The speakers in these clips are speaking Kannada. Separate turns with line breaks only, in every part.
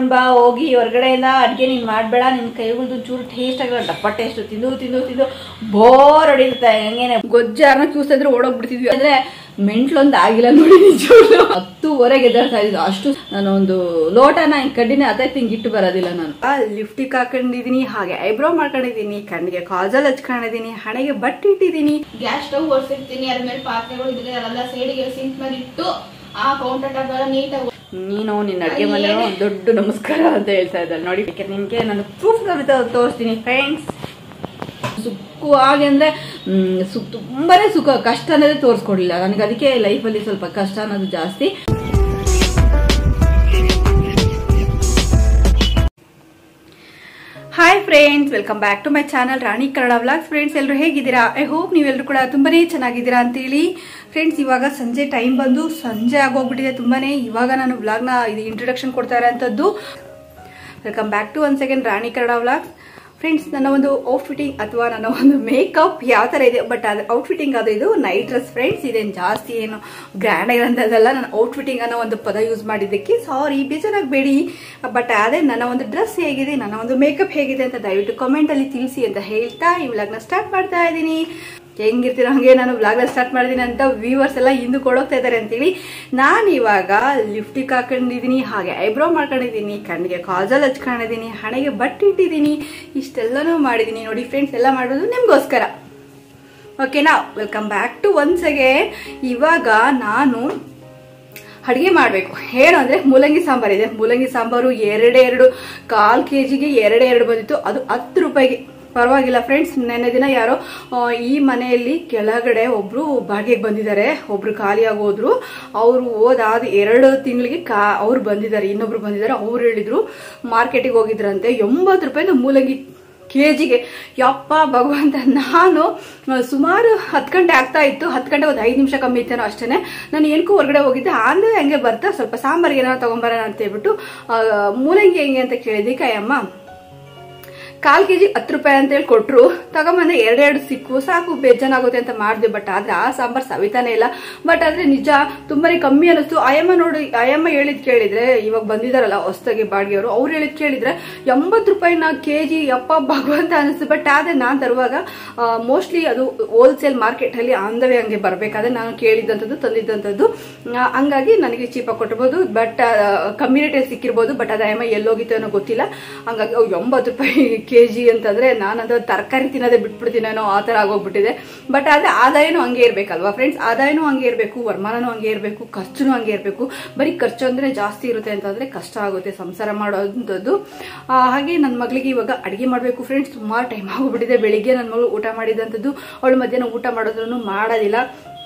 ಮಾಡ್ಕೊಂಡ್ ಬಾ ಹೋಗಿ ಹೊರಗಡೆಯಿಂದ ಅಡ್ಗೆ ನೀನ್ ಮಾಡ್ಬೇಡ, ನಿನ್ ಕೈಗಳ್ದು ಚೂರು ಟೇಸ್ಟ್ ಆಗಿಲ್ಲ, ಡಪ್ಪ ಟೇಸ್ಟ್ ತಿಂದು ತಿಂದು ತಿಂದು ಬೋರ್ ಹೊಡಿರುತ್ತೆ. ಹೆಂಗೇನೆ ಗೊಜ್ಜಾರನ ಚೂಸಿದ್ರೆ ಓಡೋಗ್ಬಿಡ್ತಿದ್ವಿ. ಅಂದ್ರೆ ಮೆಂಟ್ಲೊಂದು ಆಗಿಲ್ಲ ನೋಡಿ, ನಿಜವಾಗ್ಲು 10:30 ಎದ್ದಾಡ್ತಾ ಇದ್ದು. ಅಷ್ಟು ನಾನು ಒಂದು ಲೋಟನ ಕಡ್ಡಿನ ಹಿಂಗ್ ಇಟ್ಟು ಬರೋದಿಲ್ಲ. ನಾನು ಲಿಫ್ಟಿಕ್ ಹಾಕೊಂಡಿದೀನಿ, ಹಾಗೆ ಐಬ್ರೋ ಮಾಡ್ಕೊಂಡಿದೀನಿ, ಕಣ್ಣಿಗೆ ಕಾಜಲ್ ಹಚ್ಕೊಂಡಿದೀನಿ, ಹಣೆಗೆ ಬಟ್ಟೆ ಇಟ್ಟಿದೀನಿ, ಗ್ಯಾಸ್ ಸ್ಟವ್ ಒರೆಸಿರ್ತೀನಿ, ಅದ್ರ ಮೇಲೆ ಪಾತ್ರೆಗಳು ಇದ್ರೆ ಅದೆಲ್ಲ ಸೈಡಿಗೆ ಸಿಂಕ್ ಮೇಲೆ ಇಟ್ಟು ಆ ಕೌಂಟರ್ ಟಾಪ್ ಎಲ್ಲ ನೀಟಾಗಿ. ನೀನು ನಿನ್ನ ಅಡ್ಗೆ ಮನೆ ದೊಡ್ಡ ನಮಸ್ಕಾರ ಅಂತ ಹೇಳ್ತಾ ಇದ್ದಾಳೆ ನೋಡಿ. ನಿಮ್ಗೆ ನಾನು ಪ್ರೂಫ್ ತೋರಿಸ್ತೀನಿ ಫ್ರೆಂಡ್ಸ್. ಸುಖವಾಗಿ ಅಂದ್ರೆ ತುಂಬಾನೇ ಸುಖ, ಕಷ್ಟ ಅನ್ನೋದೇ ತೋರಿಸ್ಕೊಡ್ಲಿಲ್ಲ ನನಗೆ. ಅದಕ್ಕೆ ಲೈಫಲ್ಲಿ ಸ್ವಲ್ಪ ಕಷ್ಟ ಅನ್ನೋದು ಜಾಸ್ತಿ. Hi friends, welcome back to my channel Rani Kannada vlogs. Friends, ಎಲ್ಲರೂ ಹೇಗಿದ್ದೀರಾ? ಐ ಹೋಪ್ ನೀವೆಲ್ಲರೂ ಕೂಡ ತುಂಬಾನೇ ಚೆನ್ನಾಗಿದ್ದೀರಾ ಅಂತೇಳಿ. ಫ್ರೆಂಡ್ಸ್, ಇವಾಗ ಸಂಜೆ ಟೈಮ್ ಬಂದು ಸಂಜೆ ಆಗೋಗ್ಬಿಟ್ಟಿದೆ ತುಂಬಾನೇ. ಇವಾಗ ನಾನು ವ್ಲಾಗ್ನ ಇದು ಇಂಟ್ರೊಡಕ್ಷನ್ ಕೊಡ್ತಾ ಇರೋಂಥದ್ದು. Welcome back to once again Rani Kannada vlogs. Friends, ನನ್ನ ಒಂದು ಔಟ್ಫಿಟ್ಟಿಂಗ್ ಅಥವಾ ನನ್ನ ಒಂದು ಮೇಕಪ್ ಯಾವ ತರ ಇದೆ, ಬಟ್ ಅದು ಔಟ್ಫಿಟ್ಟಿಂಗ್ ಅದು ಇದು ನೈಟ್ ಡ್ರೆಸ್ ಫ್ರೆಂಡ್ಸ್. ಇದೇನು ಜಾಸ್ತಿ ಏನು ಗ್ರ್ಯಾಂಡ್ ಆಗಿರೋಂಥದ್ದಲ್ಲ. ನಾನು ಔಟ್ಫಿಟ್ಟಿಂಗ್ ಅನ್ನೋ ಒಂದು ಪದ ಯೂಸ್ ಮಾಡಿದ್ದಕ್ಕೆ ಸಾರಿ, ಬೇಜಾರಾಗಬೇಡಿ. ಬಟ್ ಅದೇ ನನ್ನ ಒಂದು ಡ್ರೆಸ್ ಹೇಗಿದೆ, ನನ್ನ ಒಂದು ಮೇಕಪ್ ಹೇಗಿದೆ ಅಂತ ದಯವಿಟ್ಟು ಕಾಮೆಂಟ್ ಅಲ್ಲಿ ತಿಳಿಸಿ ಅಂತ ಹೇಳ್ತಾ ಈ ವ್ಲಾಗ್ನ ಸ್ಟಾರ್ಟ್ ಮಾಡ್ತಾ ಇದ್ದೀನಿ. ಹೆಂಗಿರ್ತೀರೋ ಹಂಗೆ ನಾನು ವ್ಲಾಗ್ನ ಸ್ಟಾರ್ಟ್ ಮಾಡಿದೀನಿ ಅಂತ ವ್ಯೂವರ್ಸ್ ಎಲ್ಲ ಹಿಂದೆ ಕೊಡೋಗ್ತಾ ಇದ್ದಾರೆ ಅಂತೇಳಿ. ನಾನು ಇವಾಗ ಲಿಫ್ಟಿಕ್ ಹಾಕೊಂಡಿದೀನಿ, ಹಾಗೆ ಐಬ್ರೋ ಮಾಡ್ಕೊಂಡಿದೀನಿ, ಕಣ್ಣಿಗೆ ಕಾಜಲ್ ಹಚ್ಕೊಂಡಿದೀನಿ, ಹಣೆಗೆ ಬಟ್ಟೆ ಇಟ್ಟಿದ್ದೀನಿ, ಇಷ್ಟೆಲ್ಲನೂ ಮಾಡಿದೀನಿ ನೋಡಿ ಫ್ರೆಂಡ್ಸ್. ಎಲ್ಲ ಮಾಡೋದು ನಿಮ್ಗೋಸ್ಕರ. ಓಕೆನಾ? Welcome back to once again. ಇವಾಗ ನಾನು ಅಡುಗೆ ಮಾಡಬೇಕು. ಏನು ಅಂದರೆ ಮೂಲಂಗಿ ಸಾಂಬಾರು ಇದೆ. ಮೂಲಂಗಿ ಸಾಂಬಾರು 2 1/4 kg ಎರಡು ಬಂದಿತ್ತು. ಅದು 10 ರೂಪಾಯಿಗೆ. ಪರವಾಗಿಲ್ಲ ಫ್ರೆಂಡ್ಸ್. ನೆನ್ನೆ ದಿನ ಯಾರೋ ಈ ಮನೆಯಲ್ಲಿ ಕೆಳಗಡೆ ಒಬ್ರು ಬಾಡಿಗೆಗೆ ಬಂದಿದ್ದಾರೆ, ಒಬ್ರು ಖಾಲಿ ಆಗೋದ್ರು. ಅವರು ಹೋದಾದ 2 ತಿಂಗಳಿಗೆ ಅವ್ರು ಬಂದಿದ್ದಾರೆ, ಇನ್ನೊಬ್ರು ಬಂದಿದ್ದಾರೆ. ಅವ್ರು ಹೇಳಿದ್ರು ಮಾರ್ಕೆಟಿಗೆ ಹೋಗಿದ್ರಂತೆ 80 ರೂಪಾಯಿ ಮೂಲಂಗಿ ಕೆಜಿಗೆ. ಯಪ್ಪ ಭಗವಂತ. ನಾನು ಸುಮಾರು 10 ಗಂಟೆ ಆಗ್ತಾ ಇತ್ತು, 10 ಗಂಟೆ ಒಂದು 5 ನಿಮಿಷ ಕಮ್ಮಿ ಇತ್ತೇನೋ ಅಷ್ಟೇನೆ. ನಾನು ಏನಕ್ಕೂ ಹೊರಗಡೆ ಹೋಗಿದ್ದೆ, ಆಂದ್ರೆ ಹಂಗೆ ಬರ್ತಾ ಸ್ವಲ್ಪ ಸಾಂಬಾರಿಗೆ ಏನಾದ್ರು ತಗೊಂಬರೋಣ ಅಂತ ಹೇಳ್ಬಿಟ್ಟು ಮೂಲಂಗಿ ಹೆಂಗೆ ಅಂತ ಕೇಳಿದಕ್ಕೆ ಅಯ್ಯಮ್ಮ 1/4 kg 10 ರೂಪಾಯಿ ಅಂತ ಹೇಳಿ ಕೊಟ್ರು. ತಗೊಂಬಂದ್ರೆ 2 ಸಿಕ್ಕು, ಸಾಕು ಬೇಜಾನಾಗುತ್ತೆ ಅಂತ ಮಾಡಿದೆ. ಬಟ್ ಆದ್ರೆ ಆ ಸಾಂಬಾರ್ ಸವಿತಾನೆ ಇಲ್ಲ. ಬಟ್ ಆದ್ರೆ ನಿಜ ತುಂಬಾನೇ ಕಮ್ಮಿ ಅನಿಸ್ತು. ಅಯ್ಯಮ್ಮ ನೋಡಿ, ಅಯ್ಯಮ್ಮ ಹೇಳಿದ್ ಕೇಳಿದ್ರೆ, ಇವಾಗ ಬಂದಿದಾರಲ್ಲ ಹೊಸದಾಗಿ ಬಾಡಿಗೆಯವರು, ಅವ್ರು ಹೇಳಿದ್ ಕೇಳಿದ್ರೆ 80 ರೂಪಾಯಿನ ಕೆಜಿ. ಯಪ್ಪ ಭಗವಂತ ಅನಿಸ್ತು. ಬಟ್ ಆದ್ರೆ ನಾನ್ ತರುವಾಗ ಮೋಸ್ಟ್ಲಿ ಅದು ಹೋಲ್ಸೇಲ್ ಮಾರ್ಕೆಟ್ ಅಲ್ಲಿ ಆಂಧವೇ ಹಂಗೆ ಬರ್ಬೇಕಾದ್ರೆ ನಾನು ಕೇಳಿದಂಥದ್ದು ತಂದಿದ್ದಂಥದ್ದು. ಹಂಗಾಗಿ ನನಗೆ ಚೀಪಾಗಿ ಕೊಟ್ಟಿರ್ಬೋದು, ಬಟ್ ಕಮ್ಮಿ ರೇಟಲ್ಲಿ ಸಿಕ್ಕಿರ್ಬೋದು. ಬಟ್ ಅದು ಅಯ್ಯಮ್ಮ ಎಲ್ಲೋಗಿತ್ತು ಅನ್ನೋ ಗೊತ್ತಿಲ್ಲ. ಹಂಗಾಗಿ 80 ರೂಪಾಯಿ ಕೆಜಿ ಅಂತಂದ್ರೆ ನಾನಂತ ತರಕಾರಿ ತಿನ್ನೋದೇ ಬಿಟ್ಬಿಡ್ತೀನೇನೋ ಆ ತರ ಆಗೋಗ್ಬಿಟ್ಟಿದೆ. ಬಟ್ ಆದ್ರೆ ಆದಾಯನೂ ಹಂಗೆ ಇರ್ಬೇಕಲ್ವಾ ಫ್ರೆಂಡ್ಸ್. ಆದಾಯನೂ ಹಂಗೆ ಇರಬೇಕು, ವರಮಾನನೂ ಹಂಗೆ ಇರಬೇಕು, ಖರ್ಚುನೂ ಹಂಗೆ ಇರಬೇಕು. ಬರೀ ಖರ್ಚು ಅಂದ್ರೆ ಜಾಸ್ತಿ ಇರುತ್ತೆ ಅಂತಂದ್ರೆ ಕಷ್ಟ ಆಗುತ್ತೆ ಸಂಸಾರ ಮಾಡೋದಂಥದ್ದು. ಹಾಗೆ ನನ್ನ ಮಗಳಿಗೆ ಇವಾಗ ಅಡಿಗೆ ಮಾಡ್ಬೇಕು ಫ್ರೆಂಡ್ಸ್. ಸುಮಾರು ಟೈಮ್ ಆಗೋಗ್ಬಿಟ್ಟಿದೆ. ಬೆಳಿಗ್ಗೆ ನನ್ನ ಮಗಳು ಊಟ ಮಾಡಿದಂಥದ್ದು, ಅವಳು ಮಧ್ಯಾಹ್ನ ಊಟ ಮಾಡೋದ್ರೂ ಮಾಡೋದಿಲ್ಲ.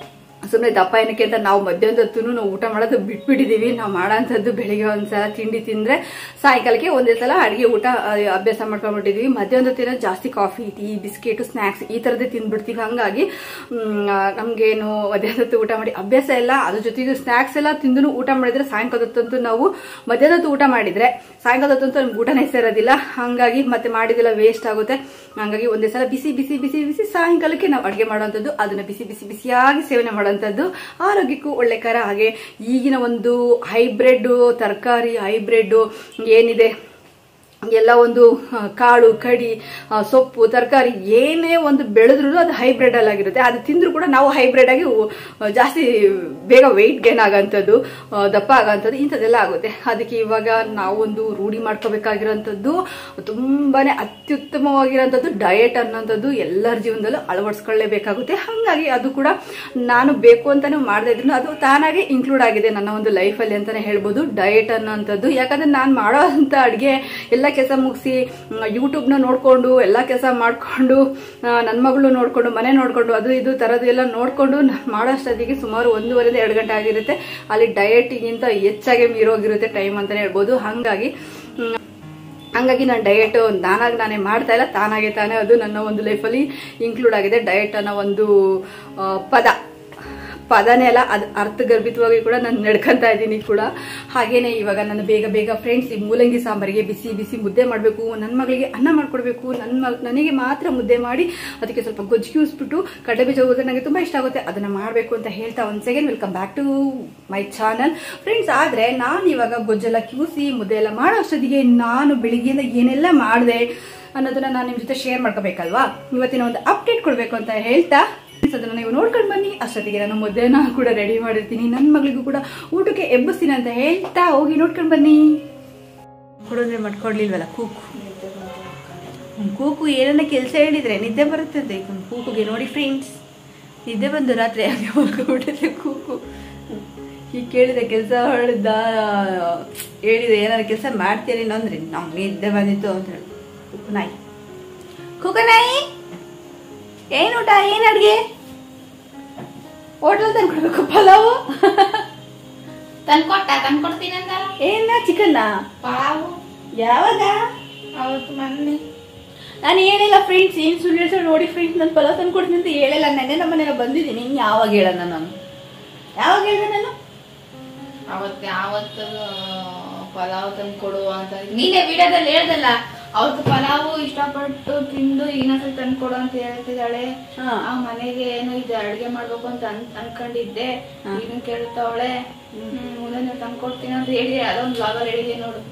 ಸುಮ್ಮನೆ ದಪ್ಪ ಏನಕ್ಕೆ ಅಂತ ನಾವು ಮಧ್ಯಾಹ್ನದೊತ್ತು ನಾವು ಊಟ ಮಾಡೋದು ಬಿಟ್ಬಿಟ್ಟಿದೀವಿ. ನಾವು ಮಾಡೋಂಥದ್ದು ಬೆಳಿಗ್ಗೆ ಒಂದ್ಸಲ ತಿಂಡಿ ತಿಂದ್ರೆ ಸಾಯಂಕಾಲಕ್ಕೆ ಒಂದೇ ಸಲ ಅಡಿಗೆ ಊಟ ಅಭ್ಯಾಸ ಮಾಡ್ಕೊಂಡ್ಬಿಟ್ಟಿದೀವಿ. ಮಧ್ಯಾಹ್ನದೊತ್ತಿನ ಜಾಸ್ತಿ ಕಾಫಿ, ಟೀ, ಬಿಸ್ಕೆಟ್, ಸ್ನಾಕ್ಸ್ ಈ ತರದೇ ತಿಂದ್ಬಿಡ್ತೀವಿ. ಹಂಗಾಗಿ ನಮ್ಗೇನು ಮಧ್ಯಾಹ್ನದೊತ್ತು ಊಟ ಮಾಡಿ ಅಭ್ಯಾಸ ಇಲ್ಲ. ಅದ್ರ ಜೊತೆಗೆ ಸ್ನಾಕ್ಸ್ ಎಲ್ಲ ತಿಂದು ಊಟ ಮಾಡಿದ್ರೆ ಸಾಯಂಕಾಲದೊತ್ತಂತೂ ನಾವು ಮಧ್ಯಾಹ್ನದೊತ್ತು ಊಟ ಮಾಡಿದ್ರೆ ಸಾಯಂಕಾಲದೊತ್ತಂತೂ ನಮ್ಗೆ ಊಟನೇ ಸೇರೋದಿಲ್ಲ. ಹಂಗಾಗಿ ಮತ್ತೆ ಮಾಡಿದೆಲ್ಲ ವೇಸ್ಟ್ ಆಗುತ್ತೆ. ಹಂಗಾಗಿ ಒಂದೇ ಸಲ ಬಿಸಿ ಬಿಸಿ ಬಿಸಿ ಬಿಸಿ ಸಾಯಂಕಾಲಕ್ಕೆ ನಾವು ಅಡುಗೆ ಮಾಡುವಂಥದ್ದು, ಅದನ್ನ ಬಿಸಿ ಬಿಸಿ ಬಿಸಿಯಾಗಿ ಸೇವನೆ ಮಾಡುವಂಥದ್ದು ಆರೋಗ್ಯಕ್ಕೂ ಒಳ್ಳೆಕರ. ಹಾಗೆ ಈಗಿನ ಒಂದು ಹೈಬ್ರಿಡ್ ತರಕಾರಿ, ಹೈಬ್ರಿಡ್ ಏನಿದೆ ಎಲ್ಲ ಒಂದು ಕಾಳು ಕಡಿ ಸೊಪ್ಪು ತರಕಾರಿ ಏನೇ ಒಂದು ಬೆಳೆದ್ರು ಅದು ಹೈಬ್ರಿಡ್ ಅಲ್ಲಿ ಆಗಿರುತ್ತೆ. ಅದು ತಿಂದ್ರು ಕೂಡ ನಾವು ಹೈಬ್ರಿಡ್ ಆಗಿ ಜಾಸ್ತಿ ಬೇಗ ವೆಯ್ಟ್ ಗೇನ್ ಆಗೋಂಥದ್ದು, ದಪ್ಪ ಆಗೋಂಥದ್ದು ಇಂಥದ್ದೆಲ್ಲ ಆಗುತ್ತೆ. ಅದಕ್ಕೆ ಇವಾಗ ನಾವೊಂದು ರೂಢಿ ಮಾಡ್ಕೋಬೇಕಾಗಿರೋಂಥದ್ದು, ತುಂಬಾನೇ ಅತ್ಯುತ್ತಮವಾಗಿರೋಂಥದ್ದು ಡಯಟ್ ಅನ್ನೋಂಥದ್ದು ಎಲ್ಲರ ಜೀವನದಲ್ಲೂ ಅಳವಡಿಸ್ಕೊಳ್ಳೇಬೇಕಾಗುತ್ತೆ. ಹಾಗಾಗಿ ಅದು ಕೂಡ ನಾನು ಬೇಕು ಅಂತಾನೆ ಮಾಡದೇ ಇದ್ರು ಅದು ತಾನಾಗೆ ಇನ್ಕ್ಲೂಡ್ ಆಗಿದೆ ನನ್ನ ಒಂದು ಲೈಫಲ್ಲಿ ಅಂತಾನೆ ಹೇಳ್ಬೋದು, ಡಯಟ್ ಅನ್ನೋಂಥದ್ದು. ಯಾಕಂದ್ರೆ ನಾನು ಮಾಡೋ ಅಂತ ಅಡುಗೆ ಎಲ್ಲ ಕೆಲಸ ಮುಗಿಸಿ ಯೂಟ್ಯೂಬ್ನ ನೋಡ್ಕೊಂಡು ಎಲ್ಲ ಕೆಲಸ ಮಾಡ್ಕೊಂಡು ನನ್ನ ಮಗಳು ನೋಡ್ಕೊಂಡು ಮನೆ ನೋಡ್ಕೊಂಡು ಅದು ಇದು ತರದು ಎಲ್ಲ ನೋಡ್ಕೊಂಡು ಮಾಡೋಷ್ಟೊತ್ತಿಗೆ ಸುಮಾರು 1:30 2 ಗಂಟೆ ಆಗಿರುತ್ತೆ. ಅಲ್ಲಿ ಡಯಟ್ಗಿಂತ ಹೆಚ್ಚಾಗಿ ಮೀರೋಗಿರುತ್ತೆ ಟೈಮ್ ಅಂತಾನೆ ಹೇಳ್ಬೋದು. ಹಂಗಾಗಿ ನಾನು ಡಯಟ್ ನಾನೇ ಮಾಡ್ತಾ ಇಲ್ಲ, ತಾನಾಗೆ ತಾನೇ ಅದು ನನ್ನ ಒಂದು ಲೈಫಲ್ಲಿ ಇನ್ಕ್ಲೂಡ್ ಆಗಿದೆ. ಡಯಟ್ ಅನ್ನೋ ಒಂದು ಪದನೇ ಅಲ್ಲ, ಅದು ಅರ್ಥಗರ್ಭಿತವಾಗಿ ಕೂಡ ನಾನು ನಡ್ಕೊಂತ ಇದ್ದೀನಿ ಕೂಡ. ಹಾಗೇನೆ ಇವಾಗ ನಾನು ಬೇಗ ಬೇಗ ಫ್ರೆಂಡ್ಸ್ ಈ ಮೂಲಂಗಿ ಸಾಂಬಾರಿಗೆ ಬಿಸಿ ಬಿಸಿ ಮುದ್ದೆ ಮಾಡಬೇಕು. ನನ್ನ ಮಗಳಿಗೆ ಅನ್ನ ಮಾಡ್ಕೊಡ್ಬೇಕು. ನನಗೆ ಮಾತ್ರ ಮುದ್ದೆ ಮಾಡಿ ಅದಕ್ಕೆ ಸ್ವಲ್ಪ ಗೊಜ್ಜಿಗೆ ಯೂಸ್ಬಿಟ್ಟು ಕಡಲೆ ಬೀಜ ಹೋದ್ರೆ ನನಗೆ ತುಂಬಾ ಇಷ್ಟ ಆಗುತ್ತೆ, ಅದನ್ನ ಮಾಡಬೇಕು ಅಂತ ಹೇಳ್ತಾ ಒಂದ್ second welcome back to my channel friends. ಆದ್ರೆ ನಾನು ಇವಾಗ ಗೊಜ್ಜೆಲ್ಲ ಕ್ಯೂಸಿ ಮುದ್ದೆ ಎಲ್ಲ ಮಾಡೋ ಅಷ್ಟೊತ್ತಿಗೆ ನಾನು ಬೆಳಿಗ್ಗೆಯಿಂದ ಏನೆಲ್ಲ ಮಾಡಿದೆ ಅನ್ನೋದನ್ನ ನಾನು ನಿಮ್ ಜೊತೆ ಶೇರ್ ಮಾಡ್ಕೋಬೇಕಲ್ವಾ. ಇವತ್ತಿನ ಒಂದು ಅಪ್ಡೇಟ್ ಕೊಡ್ಬೇಕು ಅಂತ ಹೇಳ್ತಾ ಅದನ್ನ ನೀವು ನೋಡ್ಕೊಂಡು ಬನ್ನಿ. ಅಷ್ಟೊತ್ತಿಗೆ ನಾನು ಮುದ್ದೆನ ಕೂಡ ರೆಡಿ ಮಾಡಿರ್ತೀನಿ, ನನ್ನ ಮಗಳಿಗೂ ಕೂಡ ಊಟಕ್ಕೆ ಎಬ್ಬಿಸ್ತೀನಿ ಅಂತ ಹೇಳ್ತಾ ಹೋಗಿ ನೋಡ್ಕೊಂಡು ಬನ್ನಿ. ಕೊಡೋದ್ರೆ ಮಾಡ್ಕೊಡ್ಲಿಲ್ವಲ್ಲ ಕೂಕು ಕೂಕು ಏನನ್ನ ಕೆಲಸ ಹೇಳಿದ್ರೆ ನಿದ್ದೆ ಬರುತ್ತೆ ಅಂತ ಕೂಕುಗೆ. ನೋಡಿ ಫ್ರೆಂಡ್ಸ್, ನಿದ್ದೆ ಬಂದು ರಾತ್ರಿ ಹಾಗೆ ಹೊರಬಿಟ್ಟಿದೆ ಕೂಕು. ಈಗ ಕೇಳಿದೆ ಕೆಲಸ ಹೇಳಿದೆ ಏನಾದ್ರು ಕೆಲಸ ಮಾಡ್ತೀರೇನೋ ಅಂದ್ರೆ ನಮ್ಗೆ ನಿದ್ದೆ ಬಂದಿತ್ತು ಅಂತ ಹೇಳಿ. ಕುಕ್ಕನಾಯಿ ಕುಕ್ಕನಾಯಿ ಏನ್ ಊಟ, ಏನ್ ಅಡ್ಗೆ? ಹೋಟೆಲ್ ತಂದ್ಕೊಡ್ಬೇಕು, ಪಲಾವು
ತಂದ್ಕೊಡ್ತೀನಿ ಅಂತ.
ಏನ ಚಿಕನ್ನ?
ಪಲಾವು
ಯಾವಾಗ?
ಅವತ್ತು ಮೊನ್ನೆ
ನಾನು ಹೇಳಿಲ್ಲ ಫ್ರೆಂಡ್ಸ್, ಏನ್ ಸುಳ್ಳು ಹೇಳ್ತಾರೆ ನೋಡಿ ಫ್ರೆಂಡ್ಸ್. ನಾನು ಪಲಾವ್ ತಂದ್ಕೊಡ್ತೀನಿ ಅಂತ ಹೇಳಿಲ್ಲ. ನೆನ್ನೆ ನಮ್ಮ ಮನೇಲಿ ಬಂದಿದ್ದೀನಿ. ಯಾವಾಗ ಹೇಳೋಣ ನಾನು? ಯಾವಾಗ ಹೇಳ್ದೆ ನಾನು?
ಅವತ್ತು ಪಲಾವ್ ತಂದ್ಕೊಡು ಅಂತ ನೀನೇ ವಿಡಿಯೋದಲ್ಲಿ ಹೇಳ್ದಲ್ಲ. ಅವತ್ತು ಪಲಾವು ಇಷ್ಟಪಟ್ಟು ತಿಂದು ಇನ್ನೊಂದ್ಸಲ ತಂದ್ಕೊಡು ಅಂತ ಹೇಳ್ತಿದ್ದಾಳೆ. ಆ ಮನೆಗೆ ಏನೋ ಇದು ಅಡ್ಗೆ ಮಾಡ್ಬೇಕು ಅಂತ ಅನ್ಕೊಂಡಿದ್ದೆ. ಇದನ್ ಕೇಳ್ತಾವಳೆ. ಮುಂದೆ ತಂದ್ಕೊಡ್ತೀನಿ ಅಂತ ಹೇಳಿ ಅದೊಂದು ಬ್ಲಾಗಲ್ಲಿ ಹೇಳಿದೆ ನೋಡು.